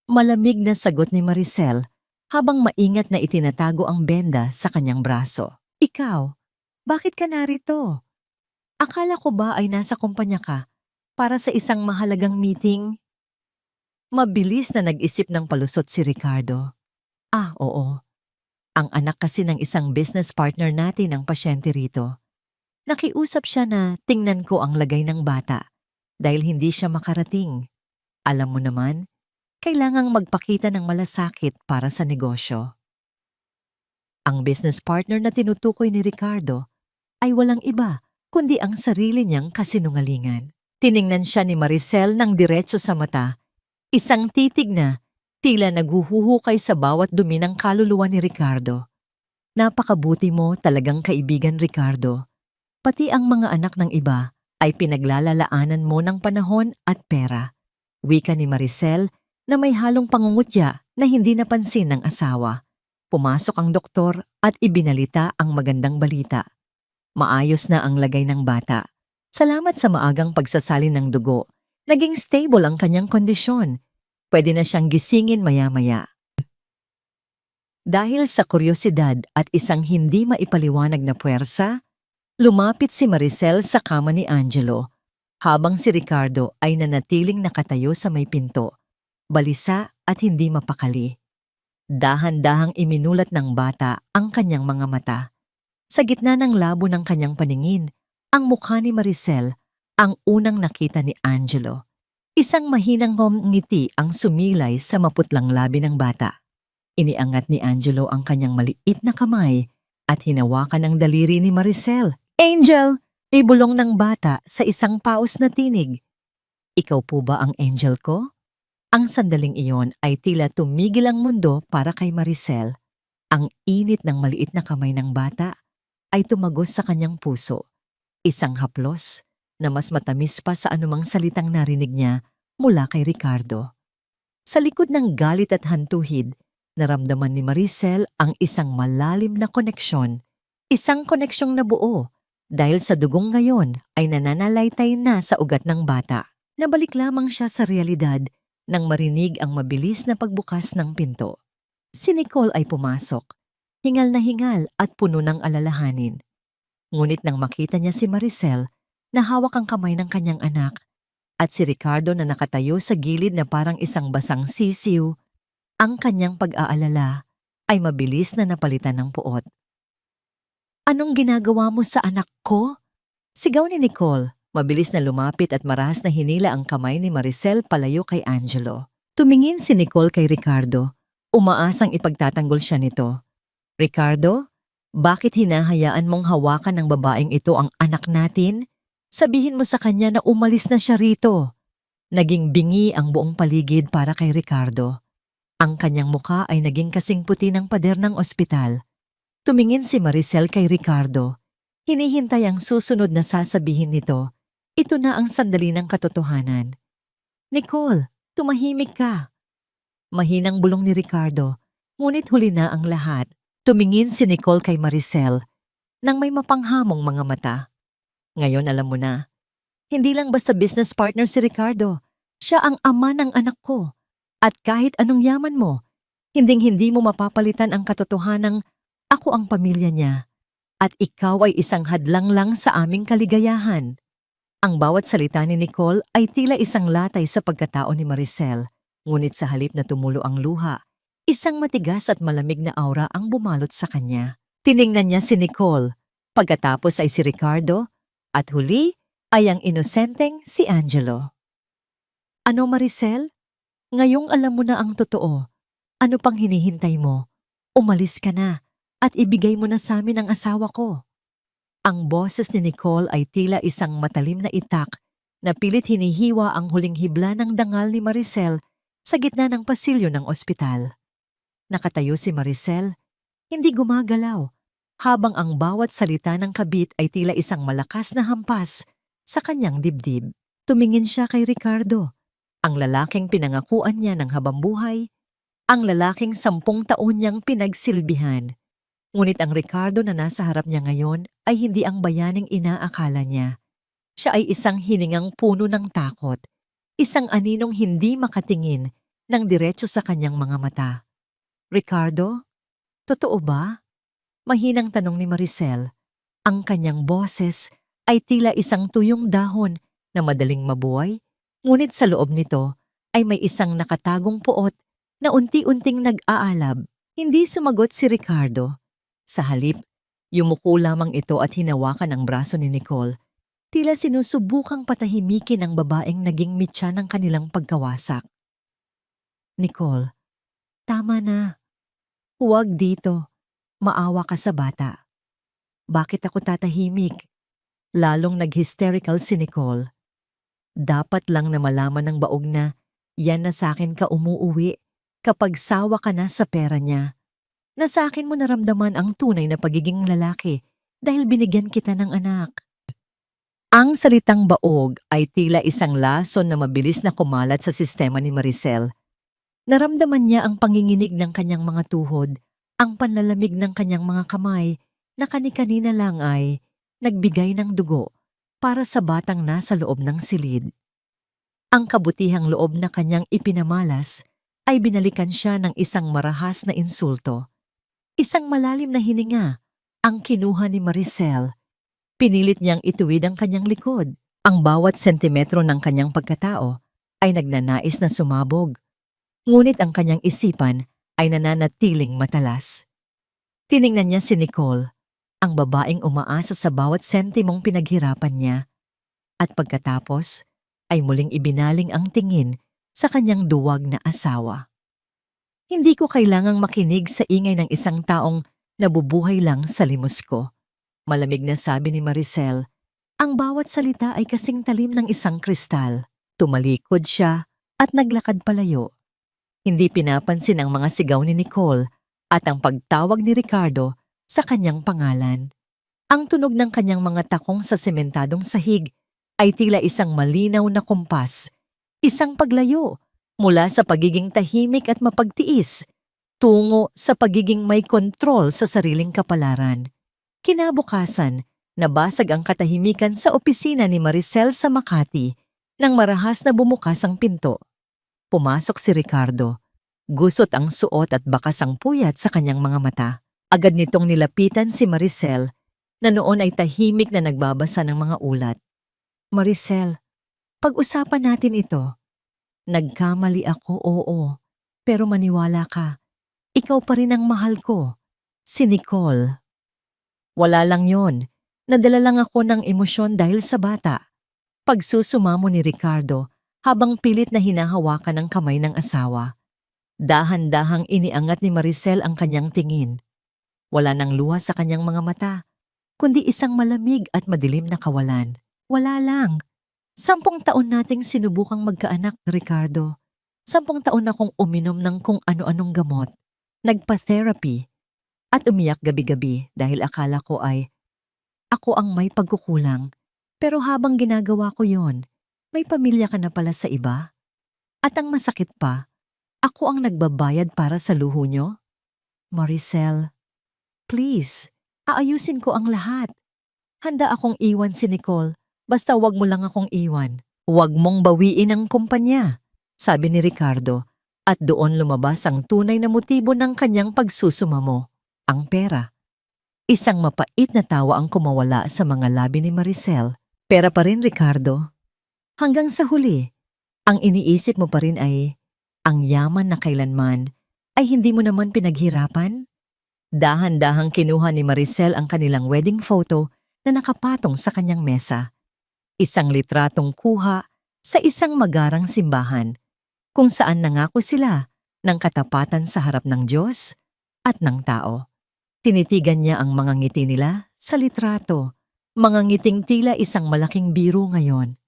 Malamig na sagot ni Maricel habang maingat na itinatago ang benda sa kanyang braso. "Ikaw, bakit ka narito? Akala ko ba ay nasa kumpanya ka para sa isang mahalagang meeting?" Mabilis na nag-isip ng palusot si Ricardo. Oo. Ang anak kasi ng isang business partner natin ang pasyente rito. Nakiusap siya na tingnan ko ang lagay ng bata dahil hindi siya makarating. Alam mo naman, kailangang magpakita ng malasakit para sa negosyo. Ang business partner na tinutukoy ni Ricardo ay walang iba kundi ang sarili niyang kasinungalingan. Tiningnan siya ni Maricel ng diretso sa mata, isang titig na tila naghuhuhukay sa bawat dumi ng kaluluwa ni Ricardo. "Napakabuti mo talagang kaibigan, Ricardo. Pati ang mga anak ng iba ay pinaglalalaanan mo ng panahon at pera." Wika ni Maricel na may halong pangungutya na hindi napansin ng asawa. Pumasok ang doktor at ibinalita ang magandang balita. Maayos na ang lagay ng bata. Salamat sa maagang pagsasalin ng dugo. Naging stable ang kanyang kondisyon. Pwede na siyang gisingin maya-maya. Dahil sa kuryosidad at isang hindi maipaliwanag na puwersa, lumapit si Maricel sa kama ni Angelo, habang si Ricardo ay nanatiling nakatayo sa may pinto, balisa at hindi mapakali. Dahan-dahang iminulat ng bata ang kanyang mga mata. Sa gitna ng labo ng kanyang paningin, ang mukha ni Maricel ang unang nakita ni Angelo. Isang mahinang ngiti ang sumilay sa maputlang labi ng bata. Iniangat ni Angelo ang kanyang maliit na kamay at hinawakan ang daliri ni Maricel. "Angel!" Ibulong ng bata sa isang paus na tinig. "Ikaw po ba ang angel ko?" Ang sandaling iyon ay tila tumigil ang mundo para kay Maricel. Ang init ng maliit na kamay ng bata ay tumagos sa kanyang puso. Isang haplos na mas matamis pa sa anumang salitang narinig niya mula kay Ricardo. Sa likod ng galit at hantuhid, naramdaman ni Maricel ang isang malalim na koneksyon. Isang koneksyong nabuo dahil sa dugong ngayon ay nananalaytay na sa ugat ng bata. Nabalik lamang siya sa realidad nang marinig ang mabilis na pagbukas ng pinto. Si Nicole ay pumasok, hingal na hingal at puno ng alalahanin. Ngunit nang makita niya si Maricel na hawak ang kamay ng kanyang anak at si Ricardo na nakatayo sa gilid na parang isang basang sisiw, ang kanyang pag-aalala ay mabilis na napalitan ng puot. "Anong ginagawa mo sa anak ko?" Sigaw ni Nicole, mabilis na lumapit at marahas na hinila ang kamay ni Maricel palayo kay Angelo. Tumingin si Nicole kay Ricardo, umaasang ipagtatanggol siya nito. "Ricardo, bakit hinahayaan mong hawakan ng babaeng ito ang anak natin? Sabihin mo sa kanya na umalis na siya rito." Naging bingi ang buong paligid para kay Ricardo. Ang kanyang muka ay naging kasing puti ng pader ng ospital. Tumingin si Maricel kay Ricardo. Hinihintay ang susunod na sasabihin nito. Ito na ang sandali ng katotohanan. "Nicole, tumahimik ka." Mahinang bulong ni Ricardo, ngunit huli na ang lahat. Tumingin si Nicole kay Maricel nang may mapanghamong mga mata. "Ngayon alam mo na, hindi lang basta business partner si Ricardo. Siya ang ama ng anak ko. At kahit anong yaman mo, hinding-hindi mo mapapalitan ang katotohanang ako ang pamilya niya. At ikaw ay isang hadlang lang sa aming kaligayahan." Ang bawat salita ni Nicole ay tila isang latay sa pagkatao ni Maricel. Ngunit sa halip na tumulo ang luha, isang matigas at malamig na aura ang bumalot sa kanya. Tiningnan niya si Nicole, pagkatapos ay si Ricardo, at huli ay ang inosenteng si Angelo. "Ano, Maricel? Ngayong alam mo na ang totoo. Ano pang hinihintay mo? Umalis ka na at ibigay mo na sa amin ang asawa ko." Ang boses ni Nicole ay tila isang matalim na itak na pilit hinihiwa ang huling hibla ng dangal ni Maricel sa gitna ng pasilyo ng ospital. Nakatayo si Maricel, hindi gumagalaw, habang ang bawat salita ng kabit ay tila isang malakas na hampas sa kanyang dibdib. Tumingin siya kay Ricardo, ang lalaking pinangakuan niya ng habambuhay, ang lalaking 10 taon niyang pinagsilbihan. Ngunit ang Ricardo na nasa harap niya ngayon ay hindi ang bayaning inaakala niya. Siya ay isang hiningang puno ng takot, isang aninong hindi makatingin ng diretso sa kanyang mga mata. "Ricardo, totoo ba?" Mahinang tanong ni Maricel. Ang kanyang boses ay tila isang tuyong dahon na madaling mabuhay, ngunit sa loob nito ay may isang nakatagong puot na unti-unting nag-aalab. Hindi sumagot si Ricardo. Sa halip, yumuko lamang ito at hinawakan ang braso ni Nicole. Tila sinusubukang patahimikin ang babaeng naging mitya ng kanilang pagkawasak. "Nicole, tama na. Huwag dito. Maawa ka sa bata." "Bakit ako tatahimik?" Lalong nag-hysterical si Nicole. "Dapat lang na malaman ng baog na yan na sakin ka umuuwi kapag sawa ka na sa pera niya. Na sa akin mo naramdaman ang tunay na pagiging lalaki dahil binigyan kita ng anak." Ang salitang baog ay tila isang lason na mabilis na kumalat sa sistema ni Maricel. Naramdaman niya ang panginginig ng kanyang mga tuhod, ang panlalamig ng kanyang mga kamay na kani-kanina lang ay nagbigay ng dugo para sa batang nasa loob ng silid. Ang kabutihang loob na kanyang ipinamalas ay binalikan siya ng isang marahas na insulto. Isang malalim na hininga ang kinuha ni Maricel. Pinilit niyang ituwid ang kanyang likod. Ang bawat sentimetro ng kanyang pagkatao ay nagnanais na sumabog. Ngunit ang kanyang isipan ay nananatiling matalas. Tiningnan niya si Nicole, ang babaeng umaasa sa bawat sentimong pinaghirapan niya. At pagkatapos ay muling ibinaling ang tingin sa kanyang duwag na asawa. "Hindi ko kailangang makinig sa ingay ng isang taong nabubuhay lang sa limos ko." Malamig na sabi ni Maricel. Ang bawat salita ay kasing talim ng isang kristal. Tumalikod siya at naglakad palayo. Hindi pinapansin ang mga sigaw ni Nicole at ang pagtawag ni Ricardo sa kanyang pangalan. Ang tunog ng kanyang mga takong sa sementadong sahig ay tila isang malinaw na kumpas, isang paglayo mula sa pagiging tahimik at mapagtiis tungo sa pagiging may kontrol sa sariling kapalaran. Kinabukasan, nabasag ang katahimikan sa opisina ni Maricel sa Makati Nang marahas na bumukas ang pinto, pumasok si Ricardo. Gusot ang suot at bakas ang puyat sa kanyang mga mata. Agad nitong nilapitan si Maricel na noon ay tahimik na nagbabasa ng mga ulat. Maricel, pag-usapan natin ito. Nagkamali ako, oo. Pero maniwala ka, ikaw pa rin ang mahal ko. Si Nicole. Wala lang yon. Nadala lang ako ng emosyon dahil sa bata. Pagsusumamo ni Ricardo habang pilit na hinahawakan ng kamay ng asawa. Dahan-dahang iniangat ni Maricel ang kanyang tingin. Wala nang luha sa kanyang mga mata, kundi isang malamig at madilim na kawalan. Wala lang. 10 taon nating sinubukang magkaanak, Ricardo. 10 taon akong uminom ng kung ano-anong gamot. Nagpa-therapy. At umiyak gabi-gabi dahil akala ko ay ako ang may pagkukulang. Pero habang ginagawa ko yon, may pamilya ka na pala sa iba. At ang masakit pa, ako ang nagbabayad para sa luho nyo? Maricel, please, aayusin ko ang lahat. Handa akong iwan si Nicole, basta wag mo lang akong iwan. Wag mong bawiin ang kumpanya, sabi ni Ricardo, at doon lumabas ang tunay na motibo ng kanyang pagsusumamo, ang pera. Isang mapait na tawa ang kumawala sa mga labi ni Maricel. Pera pa rin, Ricardo. Hanggang sa huli, ang iniisip mo pa rin ay ang yaman na kailanman ay hindi mo naman pinaghirapan? Dahan-dahang kinuha ni Maricel ang kanilang wedding photo na nakapatong sa kanyang mesa. Isang litratong kuha sa isang magarang simbahan kung saan nangako sila ng katapatan sa harap ng Diyos at ng tao. Tinitigan niya ang mga ngiti nila sa litrato, mga ngiting tila isang malaking biro ngayon.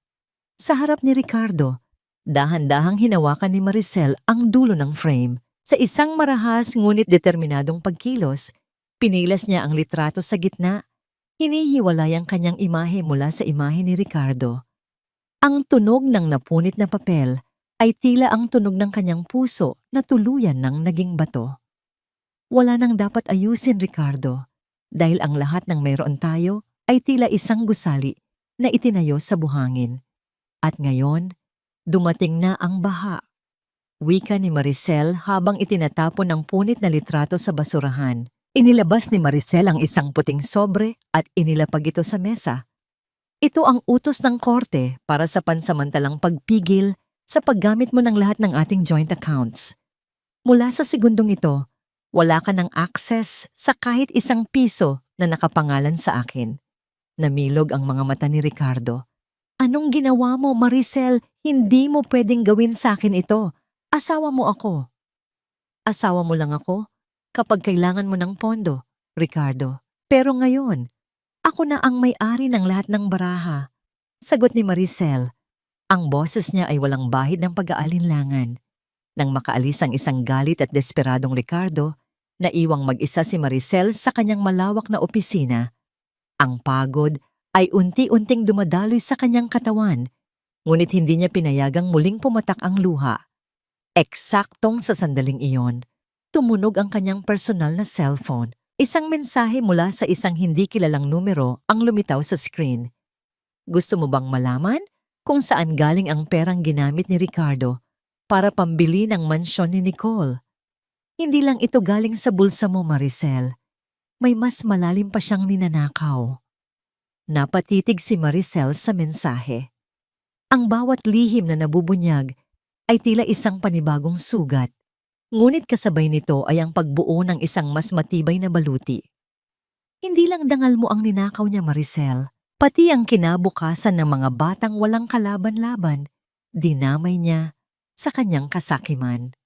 Sa harap ni Ricardo, dahan-dahang hinawakan ni Maricel ang dulo ng frame. Sa isang marahas ngunit determinadong pagkilos, pinilas niya ang litrato sa gitna. Hinihiwalay ang kanyang imahe mula sa imahe ni Ricardo. Ang tunog ng napunit na papel ay tila ang tunog ng kanyang puso na tuluyan ng naging bato. Wala nang dapat ayusin, Ricardo, dahil ang lahat ng mayroon tayo ay tila isang gusali na itinayo sa buhangin. At ngayon, dumating na ang baha. Wika ni Maricel habang itinatapon ang punit na litrato sa basurahan. Inilabas ni Maricel ang isang puting sobre at inilapag ito sa mesa. Ito ang utos ng korte para sa pansamantalang pagpigil sa paggamit mo ng lahat ng ating joint accounts. Mula sa segundong ito, wala ka ng access sa kahit isang piso na nakapangalan sa akin. Namilog ang mga mata ni Ricardo. Anong ginawa mo, Maricel? Hindi mo pwedeng gawin sa akin ito. Asawa mo ako. Asawa mo lang ako kapag kailangan mo ng pondo, Ricardo. Pero ngayon, ako na ang may-ari ng lahat ng baraha. Sagot ni Maricel. Ang boses niya ay walang bahid ng pag-aalinlangan. Nang makaalis ang isang galit at desperadong Ricardo, naiwang mag-isa si Maricel sa kanyang malawak na opisina. Ang pagod ay unti-unting dumadaloy sa kanyang katawan, ngunit hindi niya pinayagang muling pumatak ang luha. Eksaktong sa sandaling iyon, tumunog ang kanyang personal na cellphone. Isang mensahe mula sa isang hindi kilalang numero ang lumitaw sa screen. Gusto mo bang malaman kung saan galing ang perang ginamit ni Ricardo para pambili ng mansyon ni Nicole? Hindi lang ito galing sa bulsa mo, Maricel. May mas malalim pa siyang ninanakaw. Napatitig si Maricel sa mensahe. Ang bawat lihim na nabubunyag ay tila isang panibagong sugat. Ngunit kasabay nito ay ang pagbuo ng isang mas matibay na baluti. Hindi lang dangal mo ang ninakaw niya, Maricel, pati ang kinabukasan ng mga batang walang kalaban-laban, dinamay niya sa kanyang kasakiman.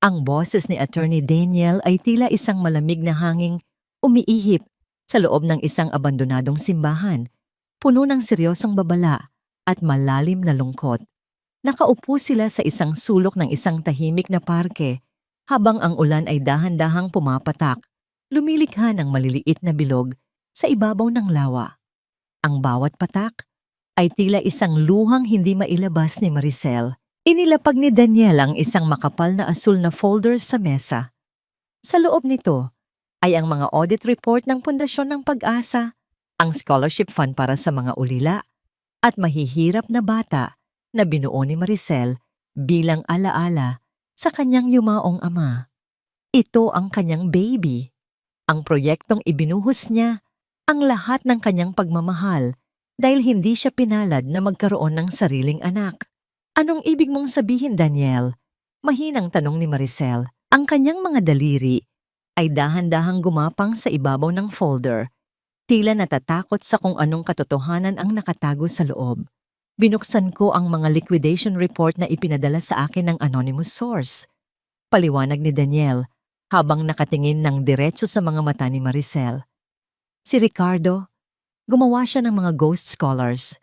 Ang boses ni Attorney Daniel ay tila isang malamig na hanging umiihip sa loob ng isang abandonadong simbahan, puno ng seryosong babala at malalim na lungkot. Nakaupo sila sa isang sulok ng isang tahimik na parke habang ang ulan ay dahan-dahang pumapatak, lumilikha ng maliliit na bilog sa ibabaw ng lawa. Ang bawat patak ay tila isang luhang hindi mailabas ni Maricel. Inilapag ni Daniel ang isang makapal na asul na folder sa mesa. Sa loob nito ay ang mga audit report ng Pundasyon ng Pag-asa, ang scholarship fund para sa mga ulila, at mahihirap na bata na binuo ni Maricel bilang alaala sa kanyang yumaong ama. Ito ang kanyang baby. Ang proyektong ibinuhos niya, ang lahat ng kanyang pagmamahal dahil hindi siya pinalad na magkaroon ng sariling anak. Anong ibig mong sabihin, Daniel? Mahinang tanong ni Maricel. Ang kanyang mga daliri ay dahan-dahang gumapang sa ibabaw ng folder. Tila natatakot sa kung anong katotohanan ang nakatago sa loob. Binuksan ko ang mga liquidation report na ipinadala sa akin ng anonymous source. Paliwanag ni Daniel habang nakatingin ng diretso sa mga mata ni Maricel. Si Ricardo, gumawa siya ng mga ghost scholars.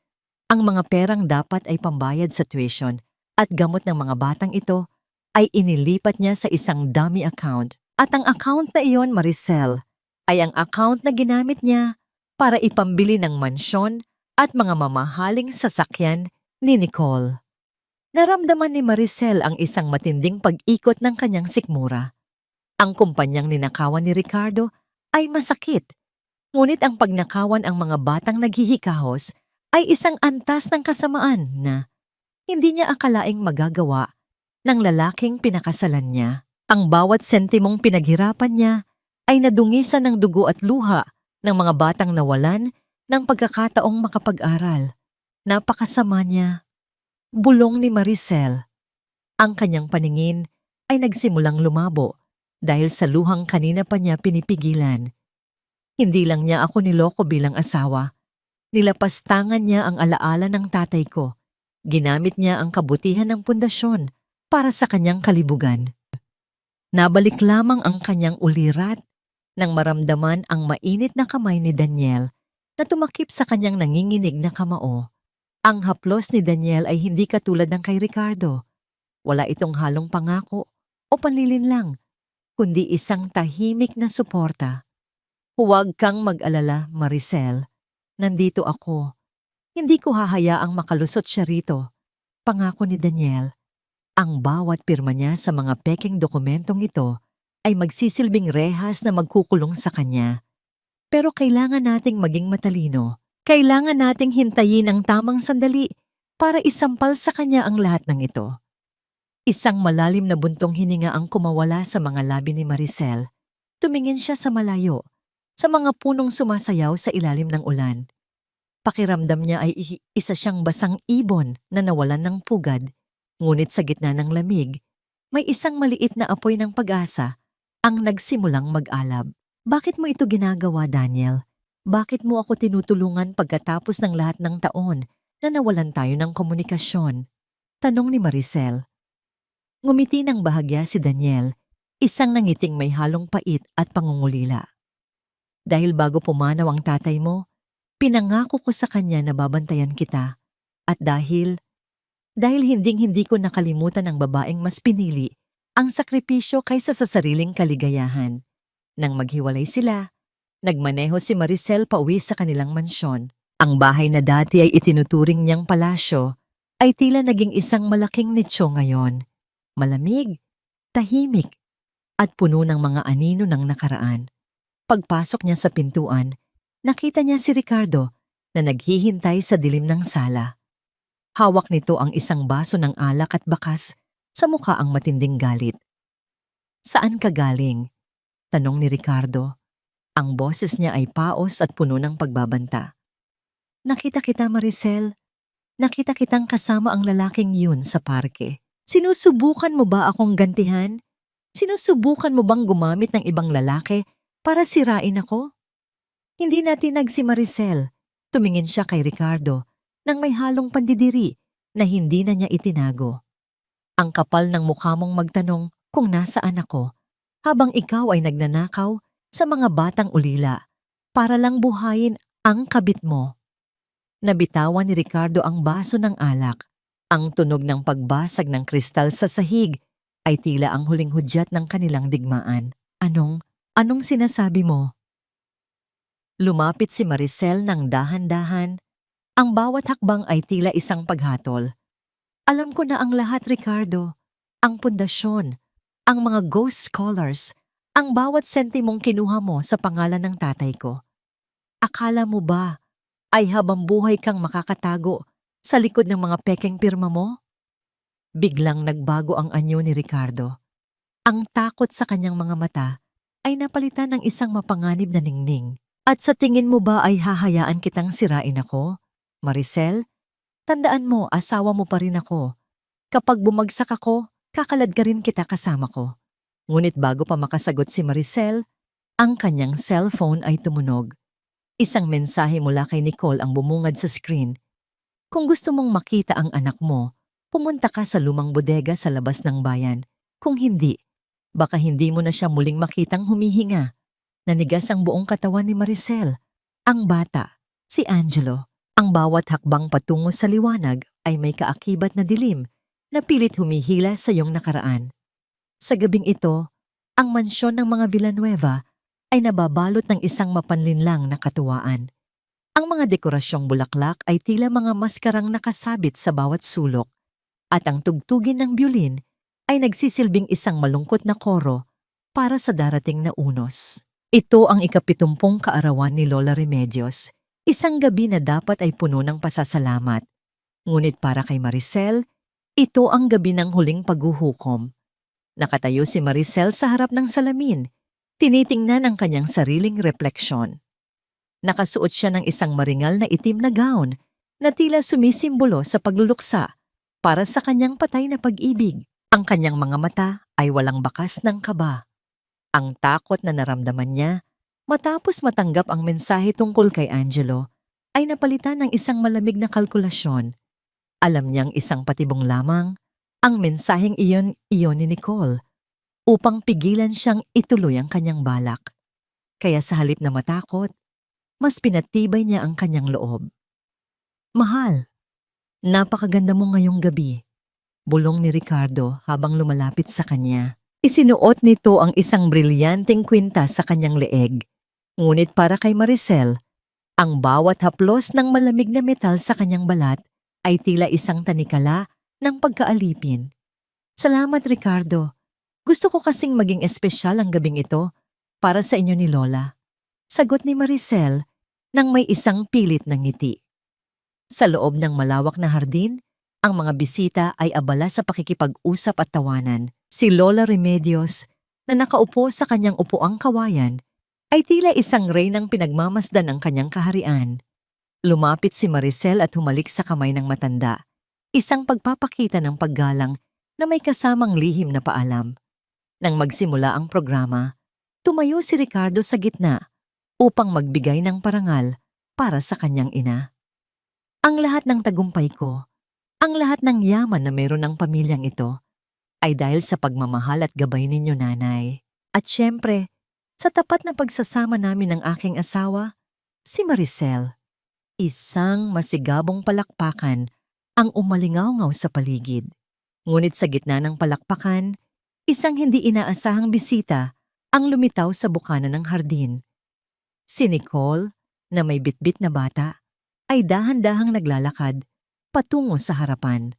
Ang mga perang dapat ay pambayad sa tuition at gamot ng mga batang ito ay inilipat niya sa isang dummy account. At ang account na iyon, Maricel, ay ang account na ginamit niya para ipambili ng mansyon at mga mamahaling sasakyan ni Nicole. Naramdaman ni Maricel ang isang matinding pag-ikot ng kanyang sikmura. Ang kumpanyang ninakawan ni Ricardo ay masakit, ngunit ang pagnakawan ang mga batang naghihikahos ay isang antas ng kasamaan na hindi niya akalaing magagawa ng lalaking pinakasalan niya. Ang bawat sentimong pinaghirapan niya ay nadungisan ng dugo at luha ng mga batang nawalan ng pagkakataong makapag-aral. Napakasama niya. Bulong ni Maricel. Ang kanyang paningin ay nagsimulang lumabo dahil sa luhang kanina pa niya pinipigilan. Hindi lang niya ako niloko bilang asawa. Nilapastangan niya ang alaala ng tatay ko. Ginamit niya ang kabutihan ng pundasyon para sa kanyang kalibugan. Nabalik lamang ang kanyang ulirat nang maramdaman ang mainit na kamay ni Daniel na tumakip sa kanyang nanginginig na kamao. Ang haplos ni Daniel ay hindi katulad ng kay Ricardo. Wala itong halong pangako o panlilinlang, kundi isang tahimik na suporta. Huwag kang mag-alala, Maricel. Nandito ako. Hindi ko hahayaang makalusot siya rito. Pangako ni Daniel. Ang bawat pirma niya sa mga pekeng dokumentong ito ay magsisilbing rehas na magkukulong sa kanya. Pero kailangan nating maging matalino. Kailangan nating hintayin ang tamang sandali para isampal sa kanya ang lahat ng ito. Isang malalim na buntong hininga ang kumawala sa mga labi ni Maricel. Tumingin siya sa malayo, sa mga punong sumasayaw sa ilalim ng ulan. Pakiramdam niya ay isa siyang basang ibon na nawalan ng pugad. Ngunit sa gitna ng lamig, may isang maliit na apoy ng pag-asa ang nagsimulang mag-alab. Bakit mo ito ginagawa, Daniel? Bakit mo ako tinutulungan pagkatapos ng lahat ng taon na nawalan tayo ng komunikasyon? Tanong ni Maricel. Ngumiti ng bahagya si Daniel, isang nangiting may halong pait at pangungulila. Dahil bago pumanaw ang tatay mo, pinangako ko sa kanya na babantayan kita. At dahil hinding-hindi ko nakalimutan ang babaeng mas pinili ang sakripisyo kaysa sa sariling kaligayahan. Nang maghiwalay sila, nagmaneho si Maricel pauwi sa kanilang mansyon. Ang bahay na dati ay itinuturing niyang palasyo ay tila naging isang malaking nicho ngayon. Malamig, tahimik, at puno ng mga anino ng nakaraan. Pagpasok niya sa pintuan, nakita niya si Ricardo na naghihintay sa dilim ng sala. Hawak nito ang isang baso ng alak at bakas, sa mukha ang matinding galit. Saan ka galing? Tanong ni Ricardo. Ang boses niya ay paos at puno ng pagbabanta. Nakita kita, Maricel. Nakita kitang kasama ang lalaking yun sa parke. Sinusubukan mo ba akong gantihan? Sinusubukan mo bang gumamit ng ibang lalaki para sirain ako? Hindi natinag si Maricel. Tumingin siya kay Ricardo nang may halong pandidiri na hindi na niya itinago. Ang kapal ng mukha mong magtanong kung nasaan ako habang ikaw ay nagnanakaw sa mga batang ulila para lang buhayin ang kabit mo. Nabitawan ni Ricardo ang baso ng alak. Ang tunog ng pagbasag ng kristal sa sahig ay tila ang huling hudyat ng kanilang digmaan. Anong sinasabi mo? Lumapit si Maricel ng dahan-dahan. Ang bawat hakbang ay tila isang paghatol. Alam ko na ang lahat, Ricardo. Ang pundasyon, ang mga ghost scholars, ang bawat sentimong kinuha mo sa pangalan ng tatay ko. Akala mo ba ay habang buhay kang makakatago Sa likod ng mga pekeng pirma mo? Biglang nagbago ang anyo ni Ricardo. Ang takot sa kanyang mga mata ay napalitan ng isang mapanganib na ningning. At sa tingin mo ba ay hahayaan kitang sirain ako? Maricel, tandaan mo, asawa mo pa rin ako. Kapag bumagsak ako, kakalad ka rin kita kasama ko. Ngunit bago pa makasagot si Maricel, ang kanyang cellphone ay tumunog. Isang mensahe mula kay Nicole ang bumungad sa screen. Kung gusto mong makita ang anak mo, pumunta ka sa lumang bodega sa labas ng bayan. Kung hindi, baka hindi mo na siya muling makitang humihinga. Nanigas ang buong katawan ni Maricel. Ang bata, si Angelo. Ang bawat hakbang patungo sa liwanag ay may kaakibat na dilim na pilit humihila sa iyong nakaraan. Sa gabing ito, ang mansyon ng mga Villanueva ay nababalot ng isang mapanlinlang na katuwaan. Ang mga dekorasyong bulaklak ay tila mga maskarang nakasabit sa bawat sulok at ang tugtugin ng biolin ay nagsisilbing isang malungkot na koro para sa darating na unos. Ito ang ika-70 kaarawan ni Lola Remedios, isang gabi na dapat ay puno ng pasasalamat. Ngunit para kay Maricel, ito ang gabi ng huling paghuhukom. Nakatayo si Maricel sa harap ng salamin, tinitingnan ang kanyang sariling refleksyon. Nakasuot siya ng isang maringal na itim na gown na tila sumisimbolo sa pagluluksa para sa kanyang patay na pag-ibig. Ang kanyang mga mata ay walang bakas ng kaba. Ang takot na naramdaman niya matapos matanggap ang mensahe tungkol kay Angelo ay napalitan ng isang malamig na kalkulasyon. Alam niyang isang patibong lamang ang mensaheng iyon ni Nicole upang pigilan siyang ituloy ang kanyang balak. Kaya sa halip na matakot, mas pinatibay niya ang kanyang loob. Mahal, napakaganda mo ngayong gabi, bulong ni Ricardo habang lumalapit sa kanya. Isinuot nito ang isang brilyanteng kwintas sa kanyang leeg. Ngunit para kay Maricel, ang bawat haplos ng malamig na metal sa kanyang balat ay tila isang tanikala ng pagkaalipin. Salamat, Ricardo. Gusto ko kasing maging espesyal ang gabing ito para sa inyo ni Lola. Sagot ni Maricel nang may isang pilit na ngiti. Sa loob ng malawak na hardin, ang mga bisita ay abala sa pakikipag-usap at tawanan. Si Lola Remedios, na nakaupo sa kanyang upuang kawayan, ay tila isang reynang pinagmamasdan ng kanyang kaharian. Lumapit si Maricel at humalik sa kamay ng matanda, isang pagpapakita ng paggalang na may kasamang lihim na paalam. Nang magsimula ang programa, tumayo si Ricardo sa gitna upang magbigay ng parangal para sa kanyang ina. Ang lahat ng tagumpay ko, ang lahat ng yaman na meron ng pamilyang ito, ay dahil sa pagmamahal at gabay ninyo, nanay. At syempre, sa tapat na pagsasama namin ng aking asawa, si Maricel. Isang masigabong palakpakan ang umalingaw-ngaw sa paligid. Ngunit sa gitna ng palakpakan, isang hindi inaasahang bisita ang lumitaw sa bukana ng hardin. Si Nicole, na may bitbit na bata, ay dahan-dahang naglalakad patungo sa harapan.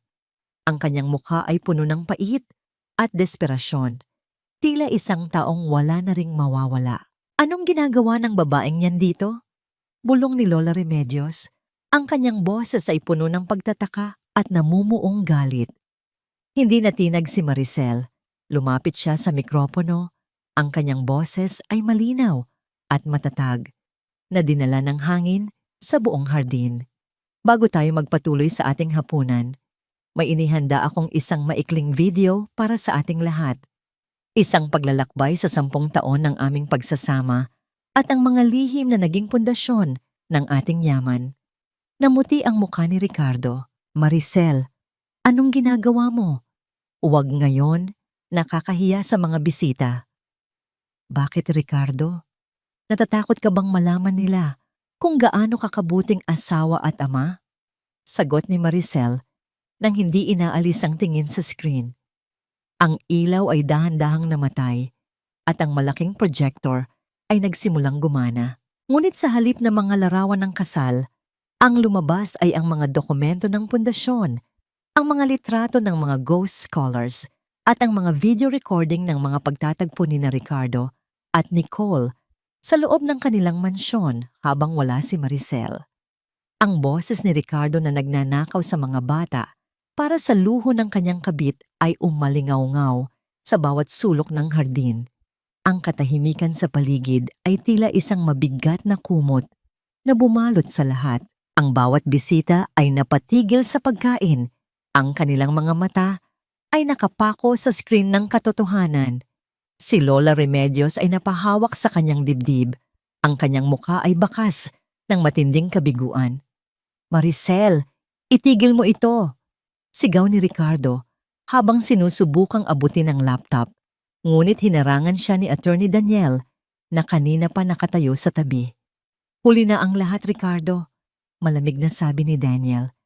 Ang kanyang mukha ay puno ng pait at desperasyon. Tila isang taong wala na ring mawawala. Anong ginagawa ng babaeng yan dito? Bulong ni Lola Remedios. Ang kanyang boses ay puno ng pagtataka at namumuong galit. Hindi natinag si Maricel. Lumapit siya sa mikropono. Ang kanyang boses ay malinaw at matatag na dinala ng hangin sa buong hardin. Bago tayo magpatuloy sa ating hapunan, may inihanda akong isang maikling video para sa ating lahat. Isang paglalakbay sa 10 taon ng aming pagsasama at ang mga lihim na naging pundasyon ng ating yaman. Namuti ang mukha ni Ricardo. Maricel, anong ginagawa mo? Huwag ngayon, nakakahiya sa mga bisita. Bakit, Ricardo? Natatakot ka bang malaman nila kung gaano kakabuting asawa at ama? Sagot ni Maricel nang hindi inaalis ang tingin sa screen. Ang ilaw ay dahan-dahang namatay at ang malaking projector ay nagsimulang gumana. Ngunit sa halip na mga larawan ng kasal, ang lumabas ay ang mga dokumento ng pundasyon, ang mga litrato ng mga ghost scholars at ang mga video recording ng mga pagtatagpo ni Ricardo at Nicole sa loob ng kanilang mansyon habang wala si Maricel. Ang boses ni Ricardo na nagnanakaw sa mga bata para sa luho ng kanyang kabit ay umalingaw-ngaw sa bawat sulok ng hardin. Ang katahimikan sa paligid ay tila isang mabigat na kumot na bumalot sa lahat. Ang bawat bisita ay napatigil sa pagkain. Ang kanilang mga mata ay nakapako sa screen ng katotohanan. Si Lola Remedios ay napahawak sa kanyang dibdib. Ang kanyang mukha ay bakas ng matinding kabiguan. "Maricel, itigil mo ito!" Sigaw ni Ricardo habang sinusubukang abutin ang laptop. Ngunit hinarangan siya ni Attorney Daniel na kanina pa nakatayo sa tabi. "Huli na ang lahat, Ricardo," malamig na sabi ni Daniel.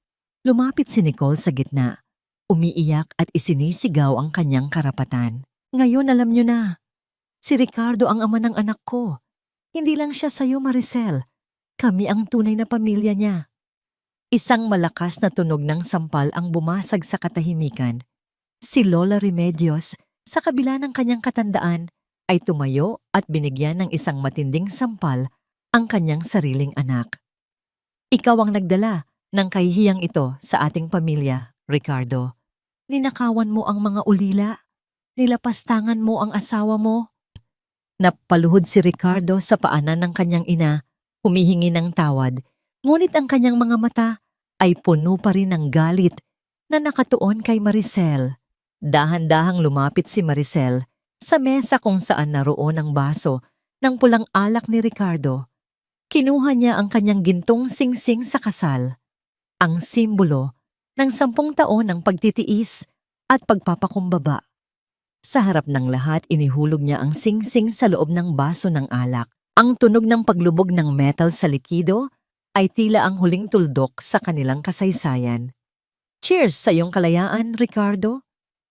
Lumapit si Nicole sa gitna. Umiiyak at isinisigaw ang kanyang karapatan. "Ngayon alam niyo na. Si Ricardo ang ama ng anak ko. Hindi lang siya sayo, Maricel. Kami ang tunay na pamilya niya." Isang malakas na tunog ng sampal ang bumasag sa katahimikan. Si Lola Remedios, sa kabila ng kanyang katandaan, ay tumayo at binigyan ng isang matinding sampal ang kanyang sariling anak. "Ikaw ang nagdala ng kahihiyang ito sa ating pamilya, Ricardo. Ninakawan mo ang mga ulila. Nilapastangan mo ang asawa mo." Napaluhod si Ricardo sa paanan ng kanyang ina, humihingi ng tawad. Ngunit ang kanyang mga mata ay puno pa rin ng galit na nakatuon kay Maricel. Dahan-dahang lumapit si Maricel sa mesa kung saan naroon ang baso ng pulang alak ni Ricardo. Kinuha niya ang kanyang gintong singsing sa kasal, ang simbolo ng 10 taon ng pagtitiis at pagpapakumbaba. Sa harap ng lahat, inihulog niya ang singsing sa loob ng baso ng alak. Ang tunog ng paglubog ng metal sa likido ay tila ang huling tuldok sa kanilang kasaysayan. "Cheers sa iyong kalayaan, Ricardo,"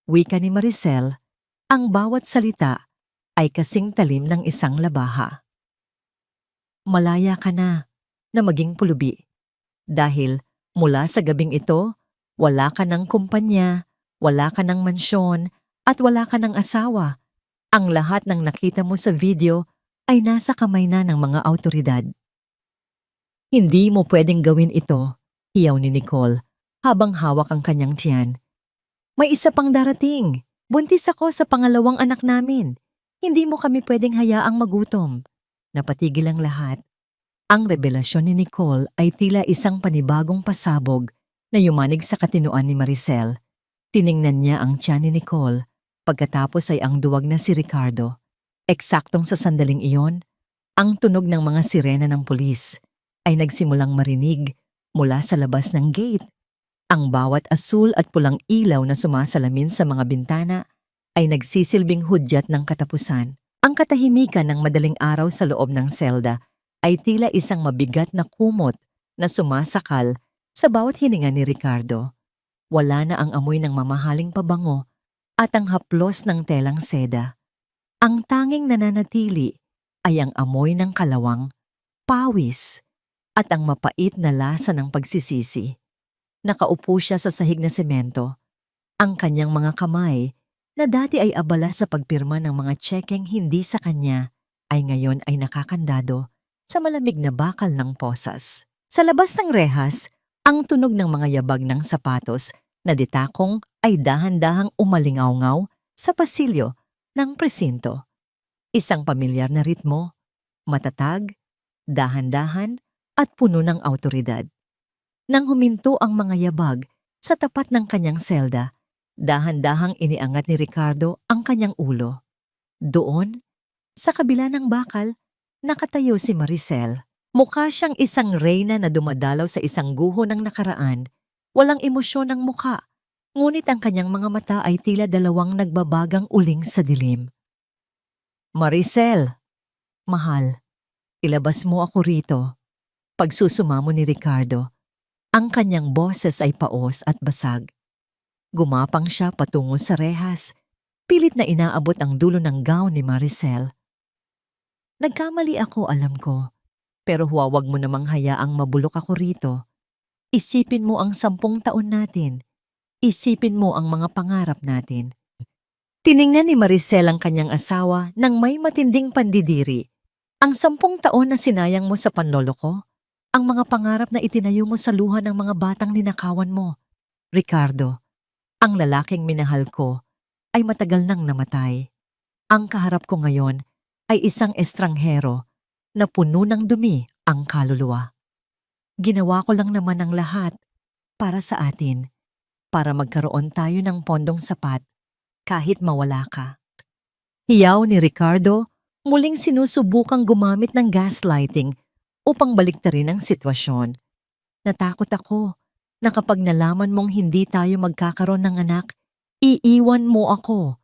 wika ni Maricel. Ang bawat salita ay kasing talim ng isang labaha. "Malaya ka na maging pulubi. Dahil mula sa gabing ito, wala ka ng kumpanya, wala ka ng mansyon, at wala ka ng asawa. Ang lahat ng nakita mo sa video ay nasa kamay na ng mga awtoridad." "Hindi mo pwedeng gawin ito," hiyaw ni Nicole habang hawak ang kanyang tiyan. "May isa pang darating. Buntis ako sa pangalawang anak namin. Hindi mo kami pwedeng hayaang magutom." Napatigil ang lahat. Ang revelasyon ni Nicole ay tila isang panibagong pasabog na yumanig sa katinoan ni Maricel. Tiningnan niya ang tiyan ni Nicole. Pagkatapos ay ang duwag na si Ricardo. Eksaktong sa sandaling iyon, ang tunog ng mga sirena ng pulis ay nagsimulang marinig mula sa labas ng gate. Ang bawat asul at pulang ilaw na sumasalamin sa mga bintana ay nagsisilbing hudyat ng katapusan. Ang katahimikan ng madaling araw sa loob ng selda ay tila isang mabigat na kumot na sumasakal sa bawat hininga ni Ricardo. Wala na ang amoy ng mamahaling pabango at ang haplos ng telang seda. Ang tanging nananatili ay ang amoy ng kalawang, pawis, at ang mapait na lasa ng pagsisisi. Nakaupo siya sa sahig na semento. Ang kanyang mga kamay, na dati ay abala sa pagpirma ng mga tsekeng hindi sa kanya, ay ngayon ay nakakandado sa malamig na bakal ng posas. Sa labas ng rehas, ang tunog ng mga yabag ng sapatos na ditakong ay dahan-dahang umalingaw-ngaw sa pasilyo ng presinto. Isang pamilyar na ritmo, matatag, dahan-dahan at puno ng awtoridad. Nang huminto ang mga yabag sa tapat ng kanyang selda, dahan-dahang iniangat ni Ricardo ang kanyang ulo. Doon, sa kabila ng bakal, nakatayo si Maricel. Mukha siyang isang reyna na dumadalaw sa isang guho ng nakaraan. Walang emosyon ang mukha, ngunit ang kanyang mga mata ay tila dalawang nagbabagang uling sa dilim. "Maricel, mahal, ilabas mo ako rito." Pagsusumamo ni Ricardo, ang kanyang boses ay paos at basag. Gumapang siya patungo sa rehas, pilit na inaabot ang dulo ng gown ni Maricel. "Nagkamali ako, alam ko, pero huwag mo namang hayaang mabulok ako rito. Isipin mo ang 10 taon natin. Isipin mo ang mga pangarap natin." Tiningnan ni Maricel ang kanyang asawa nang may matinding pandidiri. "Ang 10 taon na sinayang mo sa panloloko? ang mga pangarap na itinayo mo sa luha ng mga batang ninakawan mo. Ricardo, ang lalaking minahal ko ay matagal nang namatay. Ang kaharap ko ngayon ay isang estranghero na puno ng dumi ang kaluluwa. Ginawa ko lang naman ang lahat para sa atin, para magkaroon tayo ng pondong sapat kahit mawala ka. Hiyaw ni Ricardo, muling sinusubukang gumamit ng gaslighting upang baliktarin ang sitwasyon. Natakot ako na kapag nalaman mong hindi tayo magkakaroon ng anak, iiwan mo ako.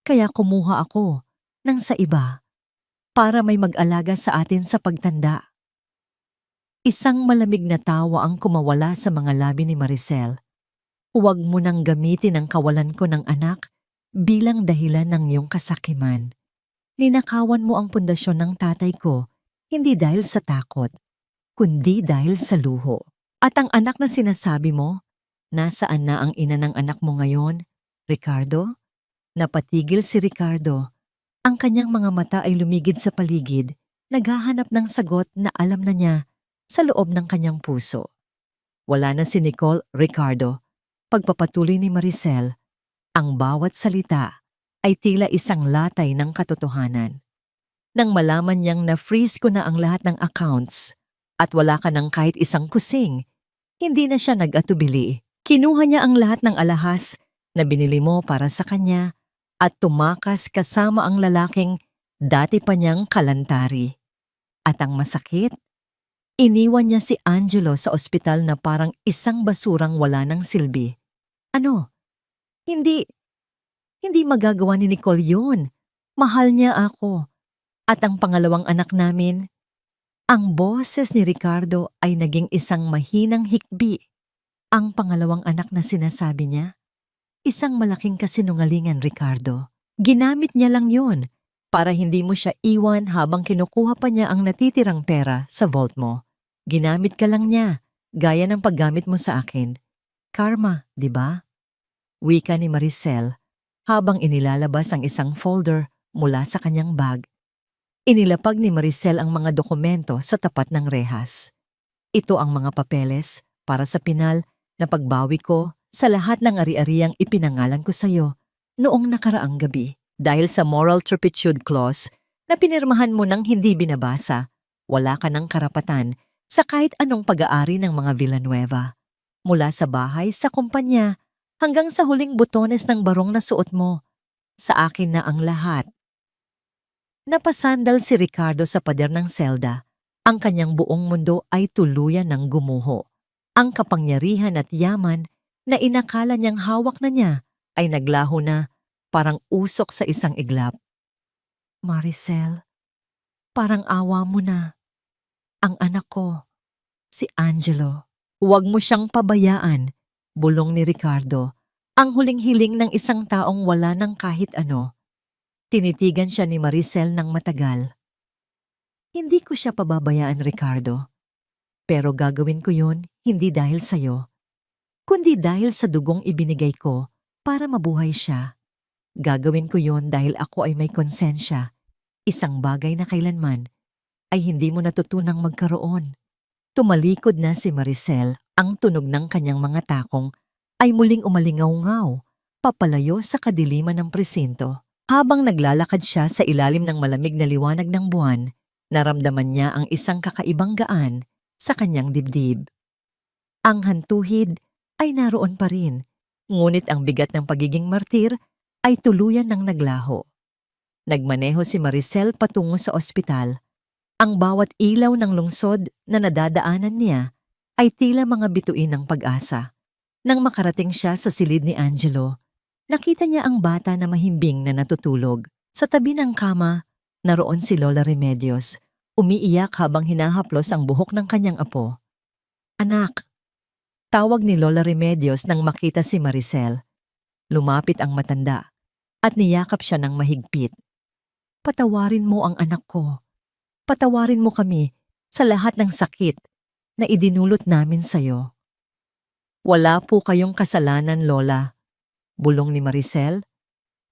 Kaya kumuha ako ng sa iba para may mag-alaga sa atin sa pagtanda. Isang malamig na tawa ang kumawala sa mga labi ni Maricel. Huwag mo nang gamitin ang kawalan ko ng anak bilang dahilan ng iyong kasakiman. Ninakawan mo ang pundasyon ng tatay ko, hindi dahil sa takot, kundi dahil sa luho. At ang anak na sinasabi mo, nasaan na ang ina ng anak mo ngayon, Ricardo? Napatigil si Ricardo. Ang kanyang mga mata ay lumigid sa paligid, naghahanap ng sagot na alam na niya sa loob ng kanyang puso. Wala na si Nicole, Ricardo. Pagpapatuloy ni Maricel, ang bawat salita ay tila isang latay ng katotohanan. Nang malaman niyang na-freeze ko na ang lahat ng accounts at wala ka ng kahit isang kusing, hindi na siya nag-atubili. Kinuha niya ang lahat ng alahas na binili mo para sa kanya at tumakas kasama ang lalaking dati pa niyang kalantari. At ang masakit, iniwan niya si Angelo sa ospital na parang isang basurang wala ng silbi. Ano? Hindi magagawa ni Nicole yun. Mahal niya ako. At ang pangalawang anak namin, ang boses ni Ricardo ay naging isang mahinang hikbi. Ang pangalawang anak na sinasabi niya, isang malaking kasinungalingan, Ricardo. Ginamit niya lang yun para hindi mo siya iwan habang kinukuha pa niya ang natitirang pera sa vault mo. Ginamit ka lang niya, gaya ng paggamit mo sa akin. Karma, di ba? Wika ni Maricel habang inilalabas ang isang folder mula sa kanyang bag. Inilapag ni Maricel ang mga dokumento sa tapat ng rehas. Ito ang mga papeles para sa pinal na pagbawi ko sa lahat ng ari-ariang ipinangalan ko sa iyo noong nakaraang gabi. Dahil sa moral turpitude clause na pinirmahan mo nang hindi binabasa, wala ka ng karapatan sa kahit anong pag-aari ng mga Villanueva. Mula sa bahay, sa kumpanya, hanggang sa huling butones ng barong na suot mo. Sa akin na ang lahat. Napasandal si Ricardo sa pader ng selda. Ang kanyang buong mundo ay tuluyan ng gumuho. Ang kapangyarihan at yaman na inakala niyang hawak na niya ay naglaho na parang usok sa isang iglap. Maricel, parang awa mo na. Ang anak ko, si Angelo. Huwag mo siyang pabayaan, bulong ni Ricardo. Ang huling hiling ng isang taong wala ng kahit ano. Tinitigan siya ni Maricel ng matagal. Hindi ko siya pababayaan, Ricardo. Pero gagawin ko yun hindi dahil sa'yo, kundi dahil sa dugong ibinigay ko para mabuhay siya. Gagawin ko yun dahil ako ay may konsensya, isang bagay na kailanman ay hindi mo natutunang magkaroon. Tumalikod na si Maricel, ang tunog ng kanyang mga takong ay muling umalingaw-ngaw, papalayo sa kadiliman ng presinto. Habang naglalakad siya sa ilalim ng malamig na liwanag ng buwan, naramdaman niya ang isang kakaibang gaan sa kanyang dibdib. Ang hantuhid ay naroon pa rin, ngunit ang bigat ng pagiging martir ay tuluyan ng naglaho. Nagmaneho si Maricel patungo sa ospital. Ang bawat ilaw ng lungsod na nadadaanan niya ay tila mga bituin ng pag-asa. Nang makarating siya sa silid ni Angelo, nakita niya ang bata na mahimbing na natutulog. Sa tabi ng kama, naroon si Lola Remedios, umiiyak habang hinahaplos ang buhok ng kanyang apo. Anak, tawag ni Lola Remedios nang makita si Maricel. Lumapit ang matanda at niyakap siya ng mahigpit. Patawarin mo ang anak ko. Patawarin mo kami sa lahat ng sakit na idinulot namin sa'yo. Wala po kayong kasalanan, Lola, bulong ni Maricel.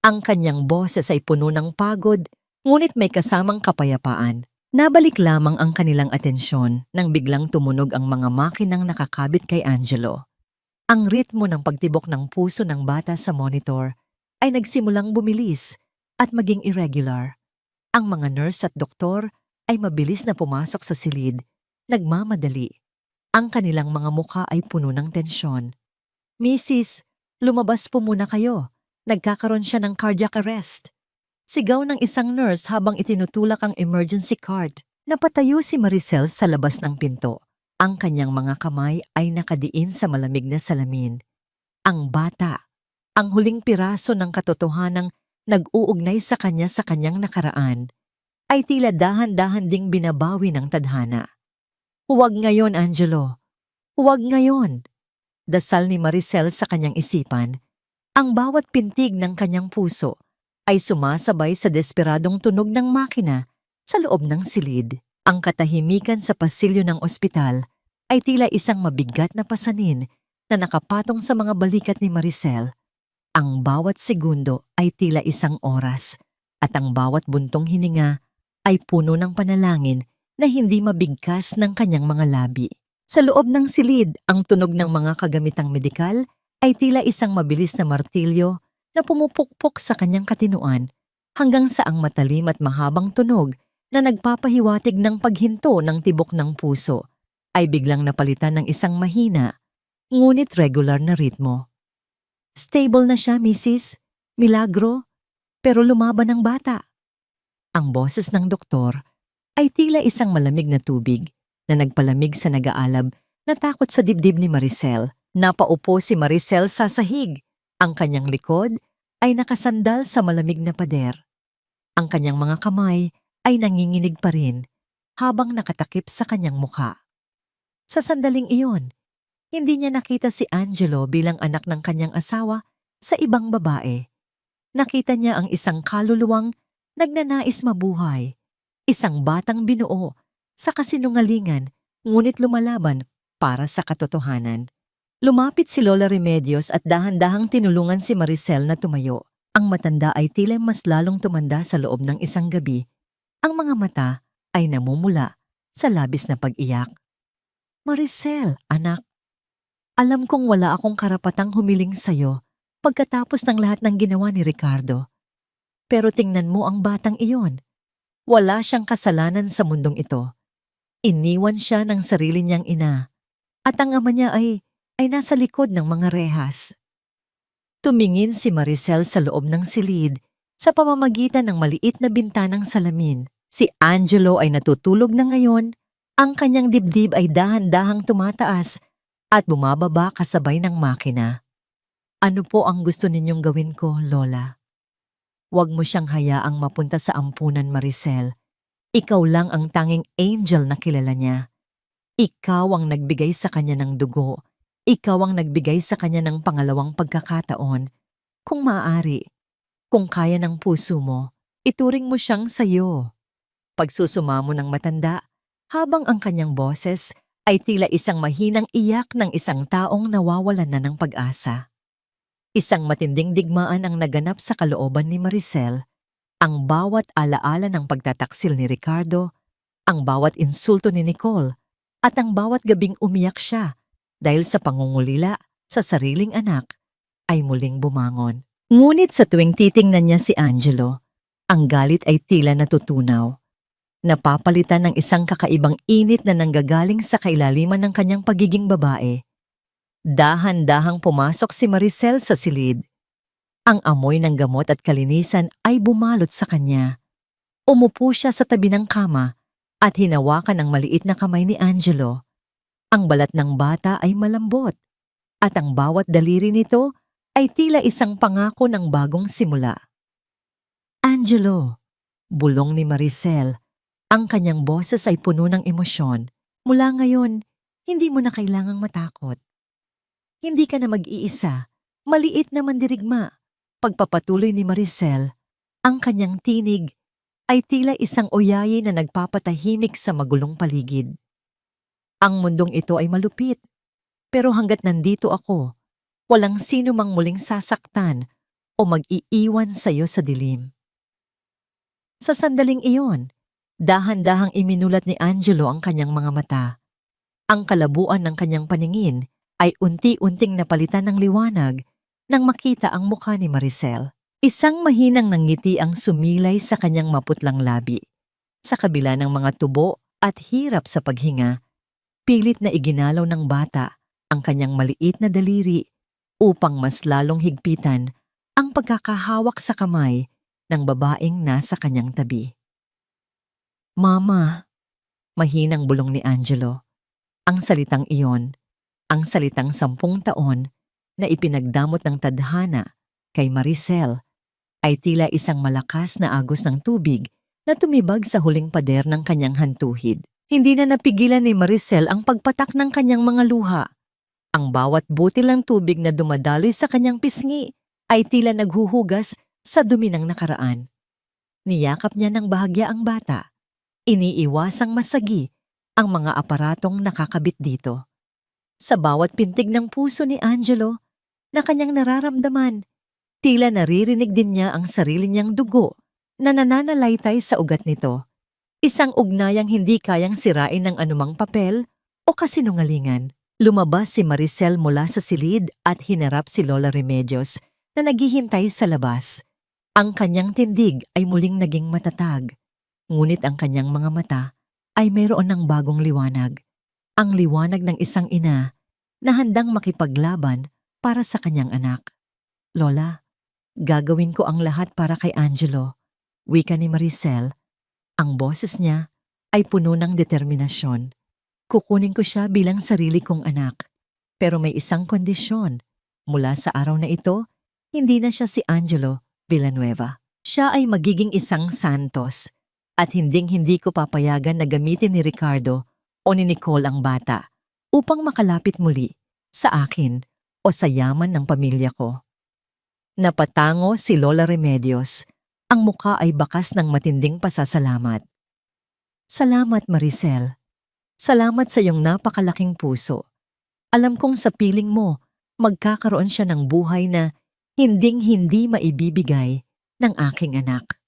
Ang kanyang boses ay puno ng pagod, ngunit may kasamang kapayapaan. Nabalik lamang ang kanilang atensyon nang biglang tumunog ang mga makinang nakakabit kay Angelo. Ang ritmo ng pagtibok ng puso ng bata sa monitor ay nagsimulang bumilis at maging irregular. Ang mga nurse at doktor ay mabilis na pumasok sa silid, nagmamadali. Ang kanilang mga mukha ay puno ng tensyon. "Mrs., lumabas po muna kayo. Nagkakaroon siya ng cardiac arrest." Sigaw ng isang nurse habang itinutulak ang emergency card. Napatayo si Maricel sa labas ng pinto. Ang kanyang mga kamay ay nakadiin sa malamig na salamin. Ang bata, ang huling piraso ng katotohanang nag-uugnay sa kanya sa kanyang nakaraan, ay tila dahan-dahan ding binabawi ng tadhana. "Huwag ngayon, Angelo. Huwag ngayon." Dasal ni Maricel sa kanyang isipan. Ang bawat pintig ng kanyang puso ay sumasabay sa desperadong tunog ng makina sa loob ng silid. Ang katahimikan sa pasilyo ng ospital ay tila isang mabigat na pasanin na nakapatong sa mga balikat ni Maricel. Ang bawat segundo ay tila isang oras at ang bawat buntong hininga ay puno ng panalangin na hindi mabigkas ng kanyang mga labi. Sa loob ng silid, ang tunog ng mga kagamitang medikal ay tila isang mabilis na martilyo na pumupukpok sa kanyang katinuan hanggang sa ang matalim at mahabang tunog na nagpapahiwatig ng paghinto ng tibok ng puso ay biglang napalitan ng isang mahina, ngunit regular na ritmo. "Stable na siya, Mrs. Milagro, pero lumaban ang bata." Ang boses ng doktor ay tila isang malamig na tubig na nagpalamig sa nag-aalab na takot sa dibdib ni Maricel. Napaupo si Maricel sa sahig. Ang kanyang likod ay nakasandal sa malamig na pader. Ang kanyang mga kamay ay nanginginig pa rin habang nakatakip sa kanyang mukha. Sa sandaling iyon, hindi niya nakita si Angelo bilang anak ng kanyang asawa sa ibang babae. Nakita niya ang isang kaluluwang nagnanais mabuhay, isang batang binuo sa kasinungalingan ngunit lumalaban para sa katotohanan. Lumapit si Lola Remedios at dahan-dahang tinulungan si Maricel na tumayo. Ang matanda ay tila mas lalong tumanda sa loob ng isang gabi. Ang mga mata ay namumula sa labis na pag-iyak. "Maricel, anak, alam kong wala akong karapatang humiling sa'yo pagkatapos ng lahat ng ginawa ni Ricardo. Pero tingnan mo ang batang iyon. Wala siyang kasalanan sa mundong ito. Iniwan siya ng sarili niyang ina at ang ama niya ay nasa likod ng mga rehas." Tumingin si Maricel sa loob ng silid sa pamamagitan ng maliit na bintanang salamin. Si Angelo ay natutulog na ngayon, ang kanyang dibdib ay dahan-dahang tumataas at bumababa kasabay ng makina. "Ano po ang gusto ninyong gawin ko, Lola?" "Huwag mo siyang hayaang mapunta sa ampunan, Maricel. Ikaw lang ang tanging angel na kilala niya. Ikaw ang nagbigay sa kanya ng dugo. Ikaw ang nagbigay sa kanya ng pangalawang pagkakataon. Kung maaari, kung kaya ng puso mo, ituring mo siyang sayo." Pagsusumamo ng matanda, habang ang kanyang boses ay tila isang mahinang iyak ng isang taong nawawalan na ng pag-asa. Isang matinding digmaan ang naganap sa kalooban ni Maricel. Ang bawat alaala ng pagtataksil ni Ricardo, ang bawat insulto ni Nicole, at ang bawat gabing umiyak siya dahil sa pangungulila sa sariling anak, ay muling bumangon. Ngunit sa tuwing titingnan niya si Angelo, ang galit ay tila natutunaw. Napapalitan ng isang kakaibang init na nanggagaling sa kailaliman ng kanyang pagiging babae. Dahan-dahang pumasok si Maricel sa silid. Ang amoy ng gamot at kalinisan ay bumalot sa kanya. Umupo siya sa tabi ng kama at hinawakan ang maliit na kamay ni Angelo. Ang balat ng bata ay malambot at ang bawat daliri nito ay tila isang pangako ng bagong simula. "Angelo," bulong ni Maricel. Ang kanyang boses ay puno ng emosyon. "Mula ngayon, hindi mo na kailangang matakot. Hindi ka na mag-iisa. Maliit na mandirigma." Pagpapatuloy ni Maricel, ang kanyang tinig ay tila isang oyayi na nagpapatahimik sa magulong paligid. "Ang mundong ito ay malupit, pero hanggat nandito ako, walang sino mang muling sasaktan o mag-iiwan sa'yo sa dilim." Sa sandaling iyon, Dahan-dahang iminulat ni Angelo ang kanyang mga mata. Ang kalabuan ng kanyang paningin ay unti-unting napalitan ng liwanag nang makita ang mukha ni Maricel. Isang mahinang nangiti ang sumilay sa kanyang maputlang labi. Sa kabila ng mga tubo at hirap sa paghinga, pilit na iginalaw ng bata ang kanyang maliit na daliri upang mas lalong higpitan ang pagkakahawak sa kamay ng babaeng nasa kanyang tabi. "Mama," mahinang bulong ni Angelo. Ang salitang iyon, ang salitang 10 taon na ipinagdamot ng tadhana kay Maricel, ay tila isang malakas na agos ng tubig na tumibag sa huling pader ng kanyang hantuhid. Hindi na napigilan ni Maricel ang pagpatak ng kanyang mga luha. Ang bawat butil ng tubig na dumadaloy sa kanyang pisngi ay tila naghuhugas sa dumi ng nakaraan. Niyakap niya ng bahagya ang bata. Iniiwasang masagi ang mga aparatong nakakabit dito. Sa bawat pintig ng puso ni Angelo na kanyang nararamdaman, tila naririnig din niya ang sarili niyang dugo na nananalaytay sa ugat nito. Isang ugnayang hindi kayang sirain ng anumang papel o kasinungalingan. Lumabas si Maricel mula sa silid at hinarap si Lola Remedios na naghihintay sa labas. Ang kanyang tindig ay muling naging matatag, ngunit ang kanyang mga mata ay mayroon ng bagong liwanag. Ang liwanag ng isang ina na handang makipaglaban para sa kanyang anak. "Lola, gagawin ko ang lahat para kay Angelo," wika ni Maricel. Ang boses niya ay puno ng determinasyon. "Kukunin ko siya bilang sarili kong anak. Pero may isang kondisyon. Mula sa araw na ito, hindi na siya si Angelo Villanueva. Siya ay magiging isang santos. At hinding-hindi ko papayagan na gamitin ni Ricardo o ni Nicole ang bata upang makalapit muli sa akin o sa yaman ng pamilya ko." Napatango si Lola Remedios. Ang muka ay bakas ng matinding pasasalamat. "Salamat, Maricel. Salamat sa iyong napakalaking puso. Alam kong sa piling mo, magkakaroon siya ng buhay na hinding-hindi maibibigay ng aking anak."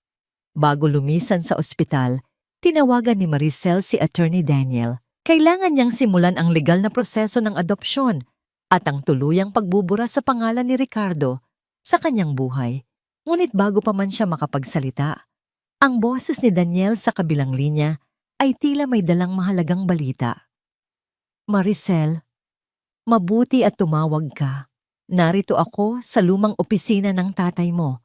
Bago lumisan sa ospital, tinawagan ni Maricel si Attorney Daniel. Kailangan niyang simulan ang legal na proseso ng adopsyon at ang tuluyang pagbubura sa pangalan ni Ricardo sa kanyang buhay. Ngunit bago pa man siya makapagsalita, ang boses ni Daniel sa kabilang linya ay tila may dalang mahalagang balita. "Maricel, mabuti at tumawag ka. Narito ako sa lumang opisina ng tatay mo.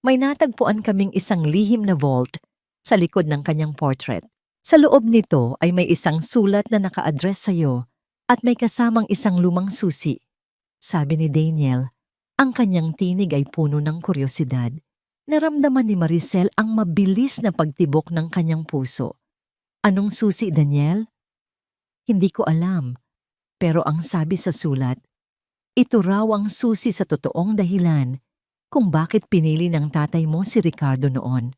May natagpuan kaming isang lihim na vault sa likod ng kanyang portrait. Sa loob nito ay may isang sulat na naka-address sa iyo at may kasamang isang lumang susi." Sabi ni Daniel, ang kanyang tinig ay puno ng kuryosidad. Naramdaman ni Maricel ang mabilis na pagtibok ng kanyang puso. "Anong susi, Daniel?" "Hindi ko alam, pero ang sabi sa sulat, ito raw ang susi sa totoong dahilan kung bakit pinili ng tatay mo si Ricardo noon.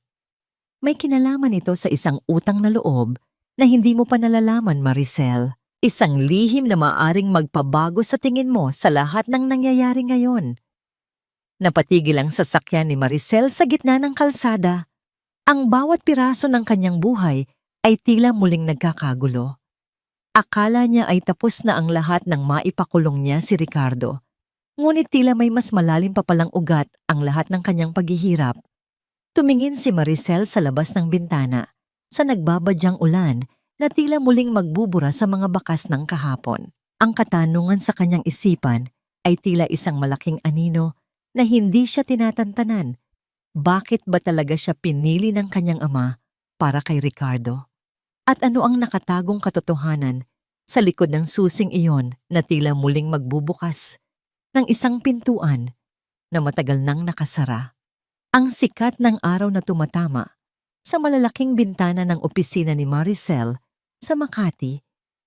May kinalaman ito sa isang utang na loob na hindi mo pa nalalaman, Maricel. Isang lihim na maaring magpabago sa tingin mo sa lahat ng nangyayari ngayon." Napatigil ang sasakyan ni Maricel sa gitna ng kalsada. Ang bawat piraso ng kanyang buhay ay tila muling nagkakagulo. Akala niya ay tapos na ang lahat ng maipakulong niya si Ricardo. Ngunit tila may mas malalim pa palang ugat ang lahat ng kanyang paghihirap. Tumingin si Maricel sa labas ng bintana, sa nagbabadyang ulan na tila muling magbubura sa mga bakas ng kahapon. Ang katanungan sa kanyang isipan ay tila isang malaking anino na hindi siya tinatantanan. Bakit ba talaga siya pinili ng kanyang ama para kay Ricardo? At ano ang nakatagong katotohanan sa likod ng susing iyon na tila muling magbubukas ng isang pintuan na matagal nang nakasara? Ang sikat ng araw na tumatama sa malalaking bintana ng opisina ni Maricel sa Makati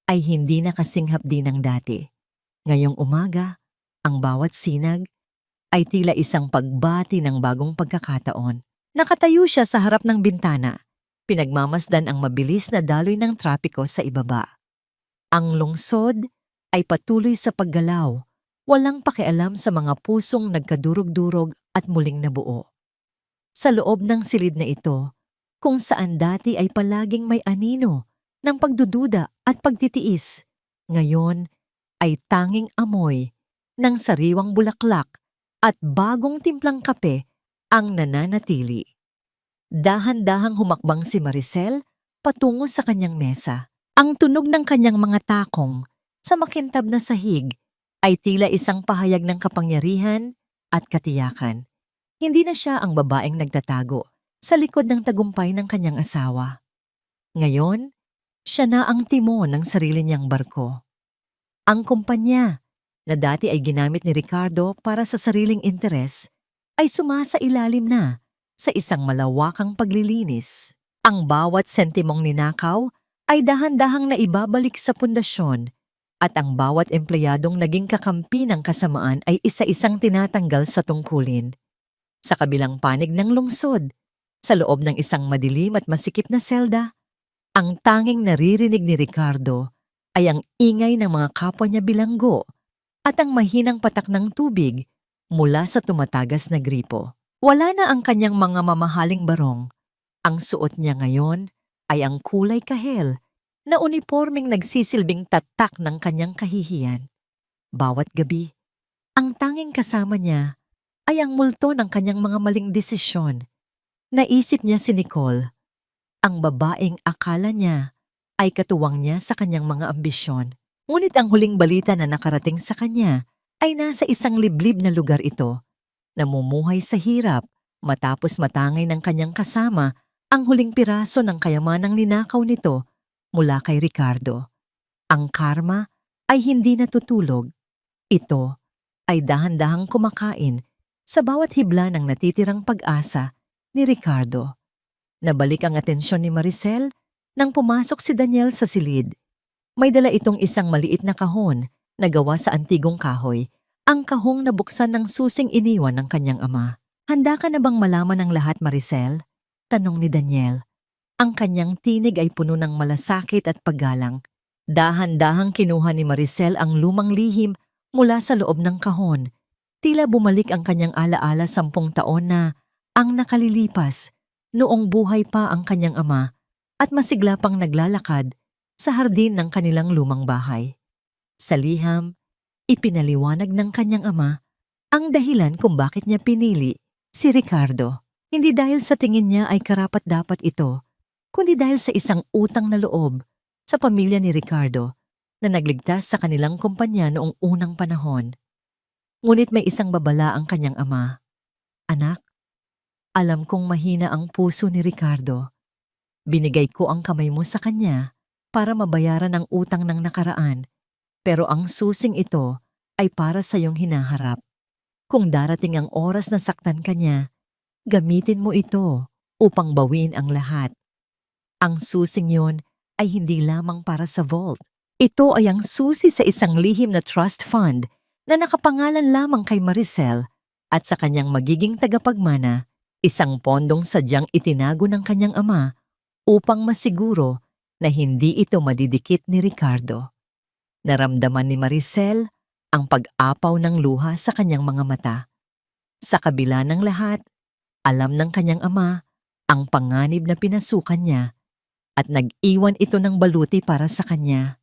ay hindi nakasinghap din ng dati. Ngayong umaga, ang bawat sinag ay tila isang pagbati ng bagong pagkakataon. Nakatayo siya sa harap ng bintana, pinagmamasdan ang mabilis na daloy ng trapiko sa ibaba. Ang lungsod ay patuloy sa paggalaw, walang pakialam sa mga pusong nagkadurog-durog at muling nabuo. Sa loob ng silid na ito, Kung saan dati ay palaging may anino ng pagdududa at pagtitiis, ngayon ay tanging amoy ng sariwang bulaklak at bagong timplang kape ang nananatili. Dahan-dahang humakbang si Maricel patungo sa kanyang mesa. Ang tunog ng kanyang mga takong sa makintab na sahig ay tila isang pahayag ng kapangyarihan at katiyakan. Hindi na siya ang babaeng nagtatago sa likod ng tagumpay ng kanyang asawa. Ngayon, siya na ang timon ng sarili niyang barko. Ang kumpanya na dati ay ginamit ni Ricardo para sa sariling interes ay sumasailalim na sa isang malawakang paglilinis. Ang bawat sentimong ninakaw ay dahan-dahang naibabalik sa pundasyon at ang bawat empleyadong naging kakampi ng kasamaan ay isa-isang tinatanggal sa tungkulin. Sa kabilang panig ng lungsod, sa loob ng isang madilim at masikip na selda, ang tanging naririnig ni Ricardo ay ang ingay ng mga kapwa niya bilanggo at ang mahinang patak ng tubig mula sa tumatagas na gripo. Wala na ang kanyang mga mamahaling barong. Ang suot niya ngayon ay ang kulay kahel na unipormeng nagsisilbing tatak ng kanyang kahihiyan. Bawat gabi, ang tanging kasama niya ay ang multo ng kanyang mga maling desisyon. Naisip niya si Nicole, ang babaeng akala niya ay katuwang niya sa kanyang mga ambisyon. Ngunit ang huling balita na nakarating sa kanya ay nasa isang liblib na lugar ito. Namumuhay sa hirap matapos matangay ng kanyang kasama ang huling piraso ng kayamanang ninakaw nito mula kay Ricardo. Ang karma ay hindi natutulog. Ito ay dahan-dahang kumakain sa bawat hibla ng natitirang pag-asa ni Ricardo. Nabalik ang atensyon ni Maricel nang pumasok si Daniel sa silid. May dala itong isang maliit na kahon na gawa sa antigong kahoy, ang kahong nabuksan ng susing iniwan ng kanyang ama. "Handa ka na bang malaman ang lahat, Maricel?" tanong ni Daniel. Ang kanyang tinig ay puno ng malasakit at paggalang. Dahan-dahang kinuha ni Maricel ang lumang lihim mula sa loob ng kahon. Tila bumalik ang kanyang alaala 10 taon na ang nakalilipas noong buhay pa ang kanyang ama at masigla pang naglalakad sa hardin ng kanilang lumang bahay. Sa liham, ipinaliwanag ng kanyang ama ang dahilan kung bakit niya pinili si Ricardo. Hindi dahil sa tingin niya ay karapat-dapat ito, kundi dahil sa isang utang na loob sa pamilya ni Ricardo na nagligtas sa kanilang kumpanya noong unang panahon. Ngunit may isang babala ang kanyang ama. "Anak, alam kong mahina ang puso ni Ricardo. Binigay ko ang kamay mo sa kanya para mabayaran ang utang ng nakaraan, pero ang susing ito ay para sa iyong hinaharap. Kung darating ang oras na saktan ka niya, gamitin mo ito upang bawiin ang lahat. Ang susing yun ay hindi lamang para sa vault. Ito ay ang susi sa isang lihim na trust fund na nakapangalan lamang kay Maricel at sa kanyang magiging tagapagmana, isang pondong sadyang itinago ng kanyang ama upang masiguro na hindi ito madidikit ni Ricardo." Naramdaman ni Maricel ang pag-apaw ng luha sa kanyang mga mata. Sa kabila ng lahat, alam ng kanyang ama ang panganib na pinasukan niya at nag-iwan ito ng baluti para sa kanya.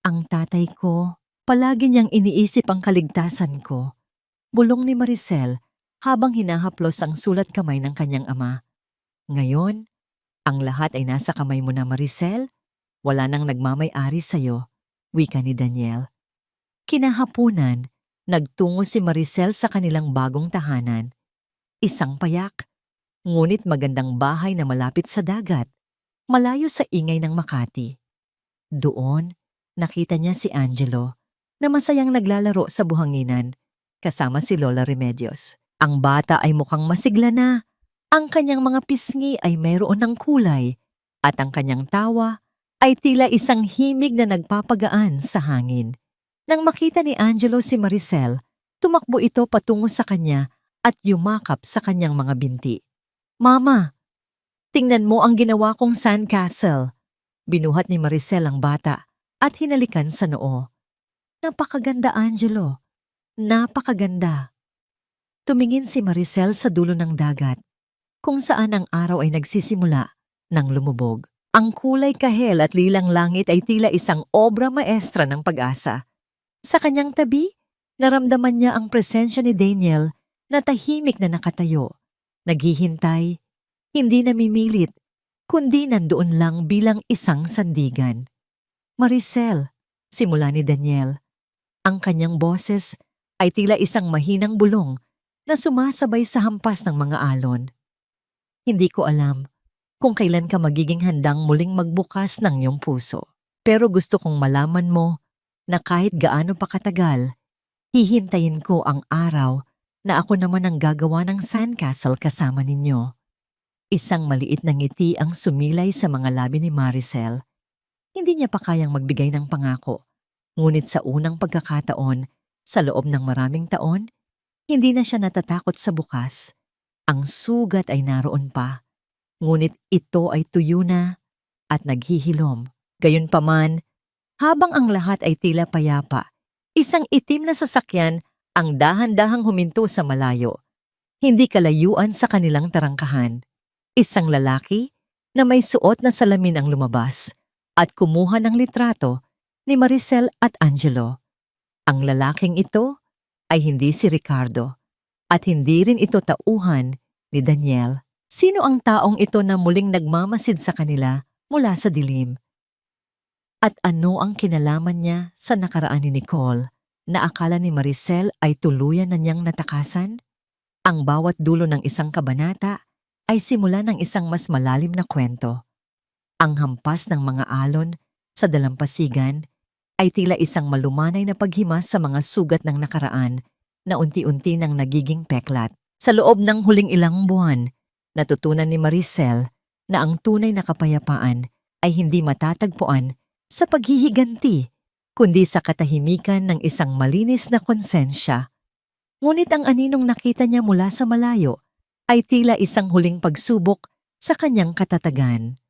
"Ang tatay ko, palagi niyang iniisip ang kaligtasan ko," bulong ni Maricel habang hinahaplos ang sulat kamay ng kanyang ama. "Ngayon, ang lahat ay nasa kamay mo na, Maricel. Wala nang nagmamay-ari sa'yo," wika ni Daniel. Kinahapunan, nagtungo si Maricel sa kanilang bagong tahanan. Isang payak, ngunit magandang bahay na malapit sa dagat, malayo sa ingay ng Makati. Doon, nakita niya si Angelo na masayang naglalaro sa buhanginan kasama si Lola Remedios. Ang bata ay mukhang masigla na. Ang kanyang mga pisngi ay mayroon ng kulay at ang kanyang tawa ay tila isang himig na nagpapagaan sa hangin. Nang makita ni Angelo si Maricel, tumakbo ito patungo sa kanya at yumakap sa kanyang mga binti. "Mama, tingnan mo ang ginawa kong sandcastle." Binuhat ni Maricel ang bata at hinalikan sa noo. "Napakaganda, Angelo. Napakaganda." Tumingin si Maricel sa dulo ng dagat, kung saan ang araw ay nagsisimula nang lumubog. Ang kulay kahel at lilang langit ay tila isang obra maestra ng pag-asa. Sa kanyang tabi, naramdaman niya ang presensya ni Daniel na tahimik na nakatayo, naghihintay, hindi namimilit, kundi nandoon lang bilang isang sandigan. Maricel, simula ni Daniel. Ang kanyang boses ay tila isang mahinang bulong na sumasabay sa hampas ng mga alon. Hindi ko alam kung kailan ka magiging handang muling magbukas ng iyong puso. Pero gusto kong malaman mo na kahit gaano pa katagal, hihintayin ko ang araw na ako naman ang gagawa ng sandcastle kasama ninyo. Isang maliit na ngiti ang sumilay sa mga labi ni Maricel. Hindi niya pa kayang magbigay ng pangako. Ngunit sa unang pagkakataon, sa loob ng maraming taon, hindi na siya natatakot sa bukas. Ang sugat ay naroon pa. Ngunit ito ay tuyo na at naghihilom. Gayunpaman, habang ang lahat ay tila payapa, isang itim na sasakyan ang dahan-dahang huminto sa malayo. Hindi kalayuan sa kanilang tarangkahan. Isang lalaki na may suot na salamin ang lumabas at kumuha ng litrato ni Maricel at Angelo. Ang lalaking ito ay hindi si Ricardo at hindi rin ito tauhan ni Daniel. Sino ang taong ito na muling nagmamasid sa kanila mula sa dilim? At ano ang kinalaman niya sa nakaraan ni Nicole na akala ni Maricel ay tuluyan na niyang natakasan? Ang bawat dulo ng isang kabanata ay simula ng isang mas malalim na kwento. Ang hampas ng mga alon sa dalampasigan ay tila isang malumanay na paghimas sa mga sugat ng nakaraan na unti-unti nang nagiging peklat. Sa loob ng huling ilang buwan, natutunan ni Maricel na ang tunay na kapayapaan ay hindi matatagpuan sa paghihiganti, kundi sa katahimikan ng isang malinis na konsensya. Ngunit ang aninong nakita niya mula sa malayo ay tila isang huling pagsubok sa kanyang katatagan.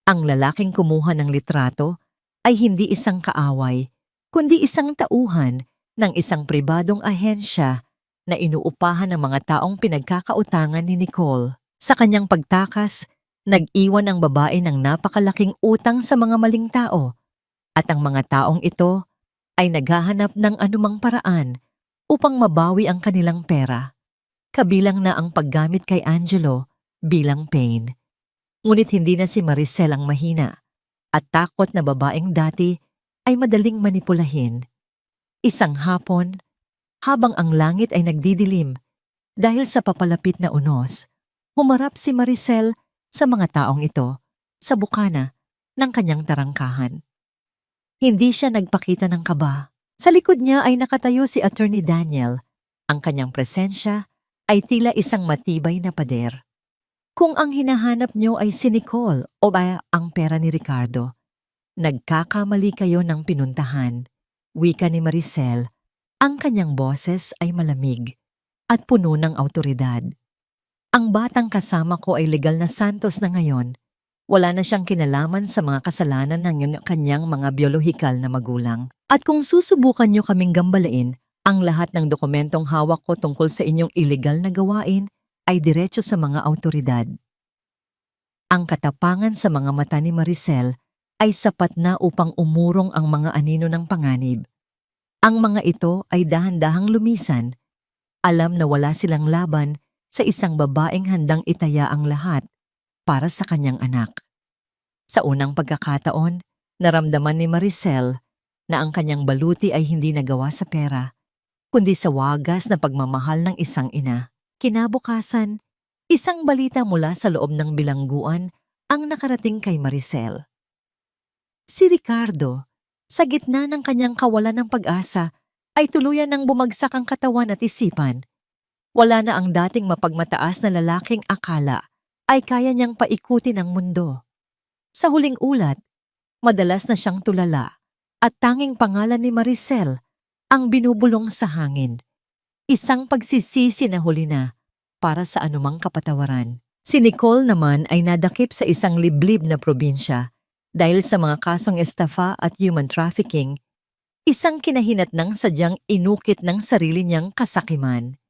Ang lalaking kumuha ng litrato ay hindi isang kaaway, kundi isang tauhan ng isang pribadong ahensya na inuupahan ng mga taong pinagkakautangan ni Nicole. Sa kanyang pagtakas, nag-iwan ang babae ng napakalaking utang sa mga maling tao at ang mga taong ito ay naghahanap ng anumang paraan upang mabawi ang kanilang pera. Kabilang na ang paggamit kay Angelo bilang pain. Ngunit hindi na si Maricel ang mahina at takot na babaeng dati ay madaling manipulahin. Isang hapon, habang ang langit ay nagdidilim dahil sa papalapit na unos, humarap si Maricel sa mga taong ito sa bukana ng kanyang tarangkahan. Hindi siya nagpakita ng kaba. Sa likod niya ay nakatayo si Attorney Daniel. Ang kanyang presensya ay tila isang matibay na pader. Kung ang hinahanap niyo ay si Nicole o ba ang pera ni Ricardo, nagkakamali kayo ng pinuntahan. Wika ni Maricel, ang kanyang boses ay malamig at puno ng awtoridad. Ang batang kasama ko ay legal na santos na ngayon. Wala na siyang kinalaman sa mga kasalanan ng kanyang mga biolohikal na magulang. At kung susubukan niyo kaming gambalain, ang lahat ng dokumentong hawak ko tungkol sa inyong illegal na gawain ay diretso sa mga awtoridad. Ang katapangan sa mga mata ni Maricel ay sapat na upang umurong ang mga anino ng panganib. Ang mga ito ay dahan-dahang lumisan. Alam na wala silang laban sa isang babaeng handang itaya ang lahat para sa kanyang anak. Sa unang pagkakataon, naramdaman ni Maricel na ang kanyang baluti ay hindi nagawa sa pera, kundi sa wagas na pagmamahal ng isang ina. Kinabukasan, isang balita mula sa loob ng bilangguan ang nakarating kay Maricel. Si Ricardo, sa gitna ng kanyang kawalan ng pag-asa, ay tuluyan ng bumagsak ang katawan at isipan. Wala na ang dating mapagmataas na lalaking akala ay kaya niyang paikutin ang mundo. Sa huling ulat, madalas na siyang tulala at tanging pangalan ni Maricel ang binubulong sa hangin. Isang pagsisisi na huli na para sa anumang kapatawaran. Si Nicole naman ay nadakip sa isang liblib na probinsya dahil sa mga kasong estafa at human trafficking, isang kinahinatnang sadyang inukit ng sarili niyang kasakiman.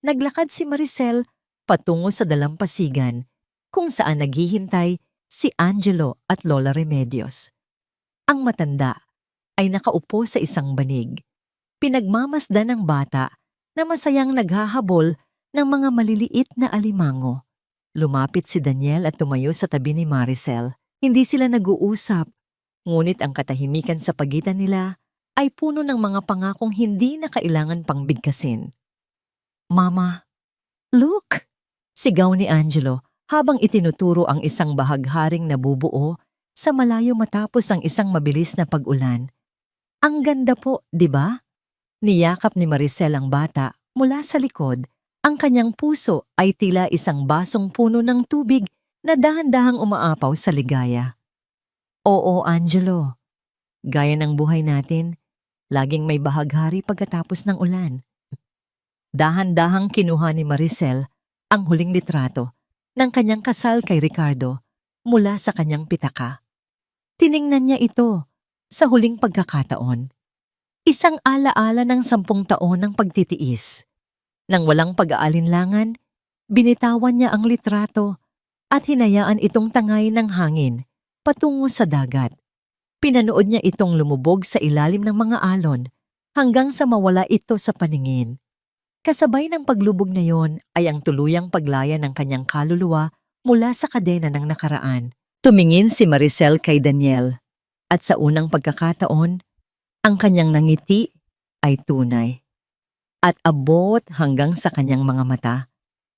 Naglakad si Maricel patungo sa dalampasigan kung saan naghihintay si Angelo at Lola Remedios. Ang matanda ay nakaupo sa isang banig. Pinagmamasdan ng bata na masayang naghahabol ng mga maliliit na alimango. Lumapit si Daniel at tumayo sa tabi ni Maricel. Hindi sila nag-uusap, ngunit ang katahimikan sa pagitan nila ay puno ng mga pangakong hindi na kailangan pang bigkasin. "Mama, look!" Sigaw ni Angelo habang itinuturo ang isang bahagharing nabubuo sa malayo matapos ang isang mabilis na pag-ulan. "Ang ganda po, di ba?" Niyakap ni Maricel ang bata mula sa likod. Ang kanyang puso ay tila isang basong puno ng tubig na dahan-dahang umaapaw sa ligaya. "Oo, Angelo. Gaya ng buhay natin, laging may bahaghari pagkatapos ng ulan." Dahan-dahang kinuha ni Maricel ang huling litrato ng kanyang kasal kay Ricardo mula sa kanyang pitaka. Tiningnan niya ito sa huling pagkakataon. Isang alaala ng 10 taon ng pagtitiis. Nang walang pag-aalinlangan, binitawan niya ang litrato at hinayaan itong tangay ng hangin patungo sa dagat. Pinanood niya itong lumubog sa ilalim ng mga alon hanggang sa mawala ito sa paningin. Kasabay ng paglubog na yon ay ang tuluyang paglaya ng kanyang kaluluwa mula sa kadena ng nakaraan. Tumingin si Maricel kay Daniel at sa unang pagkakataon, ang kanyang nangiti ay tunay. At abot hanggang sa kanyang mga mata,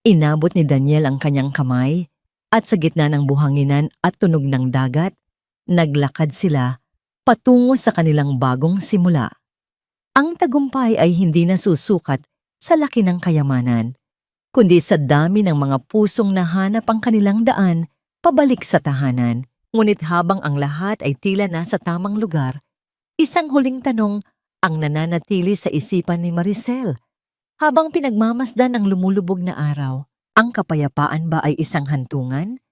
inabot ni Daniel ang kanyang kamay at sa gitna ng buhanginan at tunog ng dagat, naglakad sila patungo sa kanilang bagong simula. Ang tagumpay ay hindi nasusukat sa laki ng kayamanan, kundi sa dami ng mga pusong nahanap ang kanilang daan pabalik sa tahanan. Ngunit habang ang lahat ay tila nasa tamang lugar, isang huling tanong ang nananatili sa isipan ni Maricel. Habang pinagmamasdan ng lumulubog na araw, ang kapayapaan ba ay isang hantungan?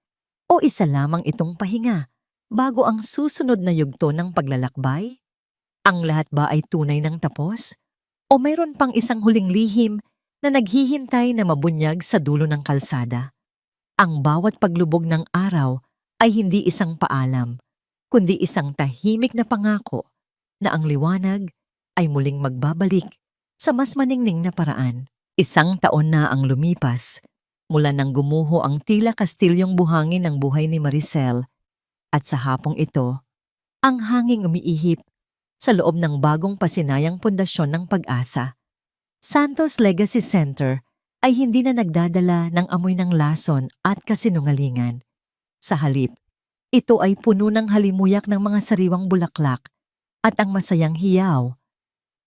O isa lamang itong pahinga bago ang susunod na yugto ng paglalakbay? Ang lahat ba ay tunay ng tapos? O mayroon pang isang huling lihim na naghihintay na mabunyag sa dulo ng kalsada? Ang bawat paglubog ng araw ay hindi isang paalam, kundi isang tahimik na pangako na ang liwanag ay muling magbabalik sa mas maningning na paraan. 1 taon na ang lumipas mula nang gumuho ang tila kastilyong buhangin ng buhay ni Maricel at sa hapong ito, ang hanging umiihip sa loob ng bagong pasinayang pundasyon ng pag-asa. Santos Legacy Center ay hindi na nagdadala ng amoy ng lason at kasinungalingan. Sa halip, ito ay puno ng halimuyak ng mga sariwang bulaklak at ang masayang hiyaw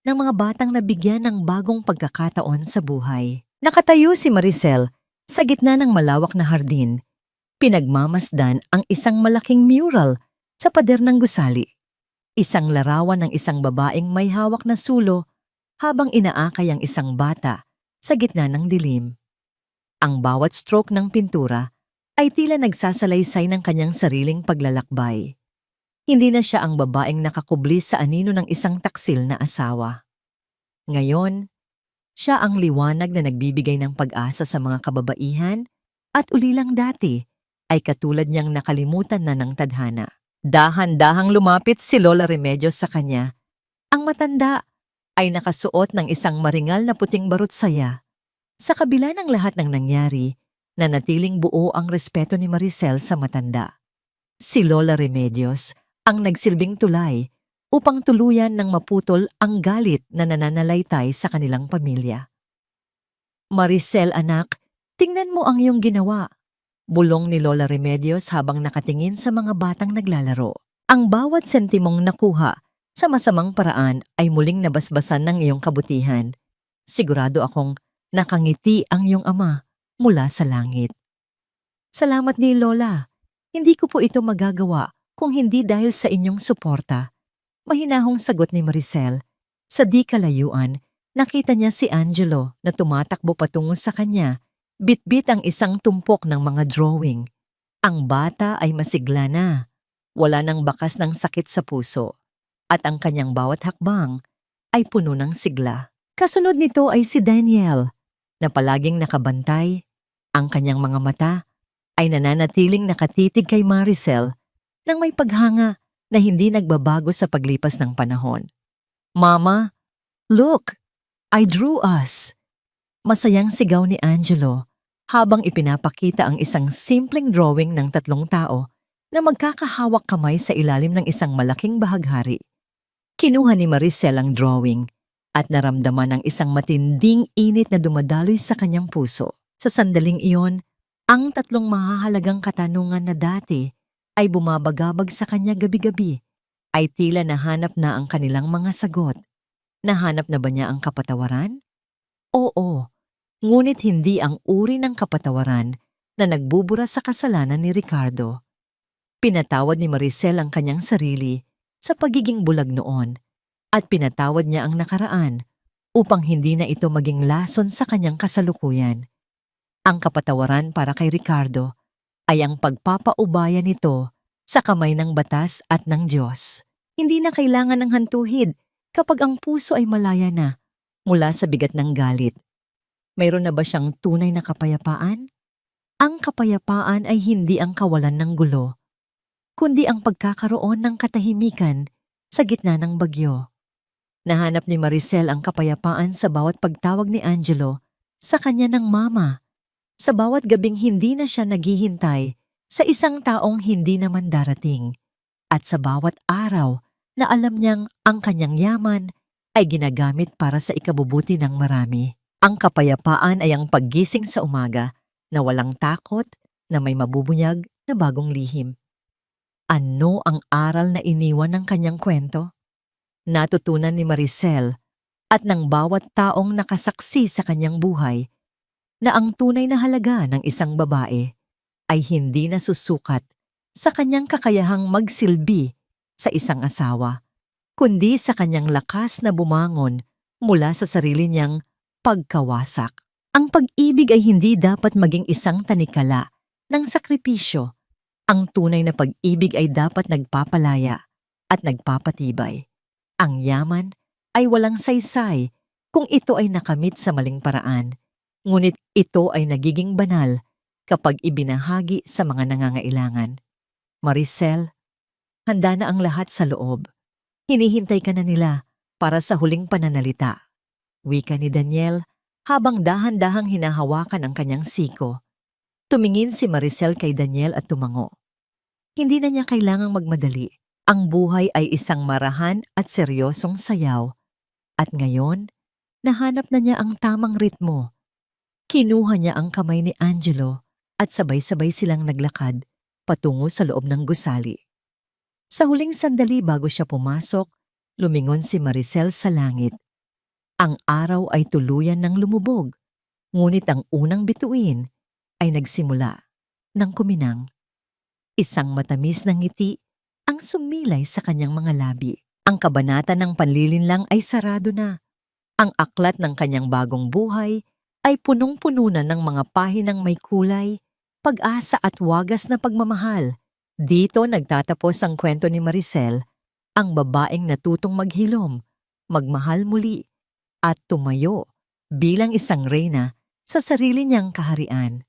ng mga batang nabigyan ng bagong pagkakataon sa buhay. Nakatayo si Maricel sa gitna ng malawak na hardin. Pinagmamasdan ang isang malaking mural sa pader ng gusali. Isang larawan ng isang babaeng may hawak na sulo habang inaakay ang isang bata sa gitna ng dilim. Ang bawat stroke ng pintura ay tila nagsasalaysay ng kanyang sariling paglalakbay. Hindi na siya ang babaeng nakakubli sa anino ng isang taksil na asawa. Ngayon, siya ang liwanag na nagbibigay ng pag-asa sa mga kababaihan at ulilang dati ay katulad niyang nakalimutan na ng tadhana. Dahan-dahang lumapit si Lola Remedios sa kanya. Ang matanda ay nakasuot ng isang maringal na puting barut saya. Sa kabila ng lahat ng nangyari, nanatiling buo ang respeto ni Maricel sa matanda. Si Lola Remedios ang nagsilbing tulay upang tuluyan ng maputol ang galit na nananalaytay sa kanilang pamilya. "Maricel, anak, tingnan mo ang iyong ginawa," bulong ni Lola Remedios habang nakatingin sa mga batang naglalaro. "Ang bawat sentimong nakuha sa masamang paraan ay muling nabasbasan ng iyong kabutihan. Sigurado akong nakangiti ang iyong ama mula sa langit." "Salamat ni Lola. Hindi ko po ito magagawa kung hindi dahil sa inyong suporta." Mahinahong sagot ni Maricel. Sa di kalayuan, nakita niya si Angelo na tumatakbo patungo sa kanya, bitbit ang isang tumpok ng mga drawing. Ang bata ay masigla na, wala nang bakas ng sakit sa puso, at ang kanyang bawat hakbang ay puno ng sigla. Kasunod nito ay si Daniel, na palaging nakabantay, ang kanyang mga mata ay nananatiling nakatitig kay Maricel nang may paghanga na hindi nagbabago sa paglipas ng panahon. "Mama, look! I drew us!" Masayang sigaw ni Angelo habang ipinapakita ang isang simpleng drawing ng tatlong tao na magkakahawak kamay sa ilalim ng isang malaking bahaghari. Kinuha ni Maricel ang drawing at naramdaman ang isang matinding init na dumadaloy sa kanyang puso. Sa sandaling iyon, ang tatlong mahahalagang katanungan na dati ay bumabagabag sa kanya gabi-gabi ay tila nahanap na ang kanilang mga sagot. Nahanap na ba niya ang kapatawaran? Oo, ngunit hindi ang uri ng kapatawaran na nagbubura sa kasalanan ni Ricardo. Pinatawad ni Maricel ang kanyang sarili sa pagiging bulag noon at pinatawad niya ang nakaraan upang hindi na ito maging lason sa kanyang kasalukuyan. Ang kapatawaran para kay Ricardo ay ang pagpapaubaya nito sa kamay ng batas at ng Diyos. Hindi na kailangan ng hantuhid kapag ang puso ay malaya na mula sa bigat ng galit. Mayroon na ba siyang tunay na kapayapaan? Ang kapayapaan ay hindi ang kawalan ng gulo, kundi ang pagkakaroon ng katahimikan sa gitna ng bagyo. Nahanap ni Maricel ang kapayapaan sa bawat pagtawag ni Angelo sa kanya ng mama, sa bawat gabing hindi na siya naghihintay sa isang taong hindi naman darating, at sa bawat araw na alam niyang ang kanyang yaman ay ginagamit para sa ikabubuti ng marami. Ang kapayapaan ay ang paggising sa umaga na walang takot na may mabubunyag na bagong lihim. Ano ang aral na iniwan ng kanyang kwento? Natutunan ni Maricel at ng bawat taong nakasaksi sa kanyang buhay na ang tunay na halaga ng isang babae ay hindi nasusukat sa kanyang kakayahang magsilbi sa isang asawa, kundi sa kanyang lakas na bumangon mula sa sarili niyang pagkawasak. Ang pag-ibig ay hindi dapat maging isang tanikala ng sakripisyo. Ang tunay na pag-ibig ay dapat nagpapalaya at nagpapatibay. Ang yaman ay walang saysay kung ito ay nakamit sa maling paraan, ngunit ito ay nagiging banal kapag ibinahagi sa mga nangangailangan. Maricel, handa na ang lahat sa loob. Hinihintay ka na nila para sa huling pananalita. Wika ni Daniel habang dahan-dahang hinahawakan ang kanyang siko. Tumingin si Maricel kay Daniel at tumango. Hindi na niya kailangang magmadali. Ang buhay ay isang marahan at seryosong sayaw. At ngayon, nahanap na niya ang tamang ritmo. Kinuha niya ang kamay ni Angelo at sabay-sabay silang naglakad patungo sa loob ng gusali. Sa huling sandali bago siya pumasok, lumingon si Maricel sa langit. Ang araw ay tuluyan ng lumubog, ngunit ang unang bituin ay nagsimula ng kuminang. Isang matamis na ngiti ang sumilay sa kanyang mga labi. Ang kabanata ng panlilinlang ay sarado na. Ang aklat ng kanyang bagong buhay ay punong-puno na ng mga pahinang may kulay, pag-asa at wagas na pagmamahal. Dito nagtatapos ang kwento ni Maricel, ang babaeng natutong maghilom, magmahal muli, at tumayo bilang isang reyna sa sarili niyang kaharian.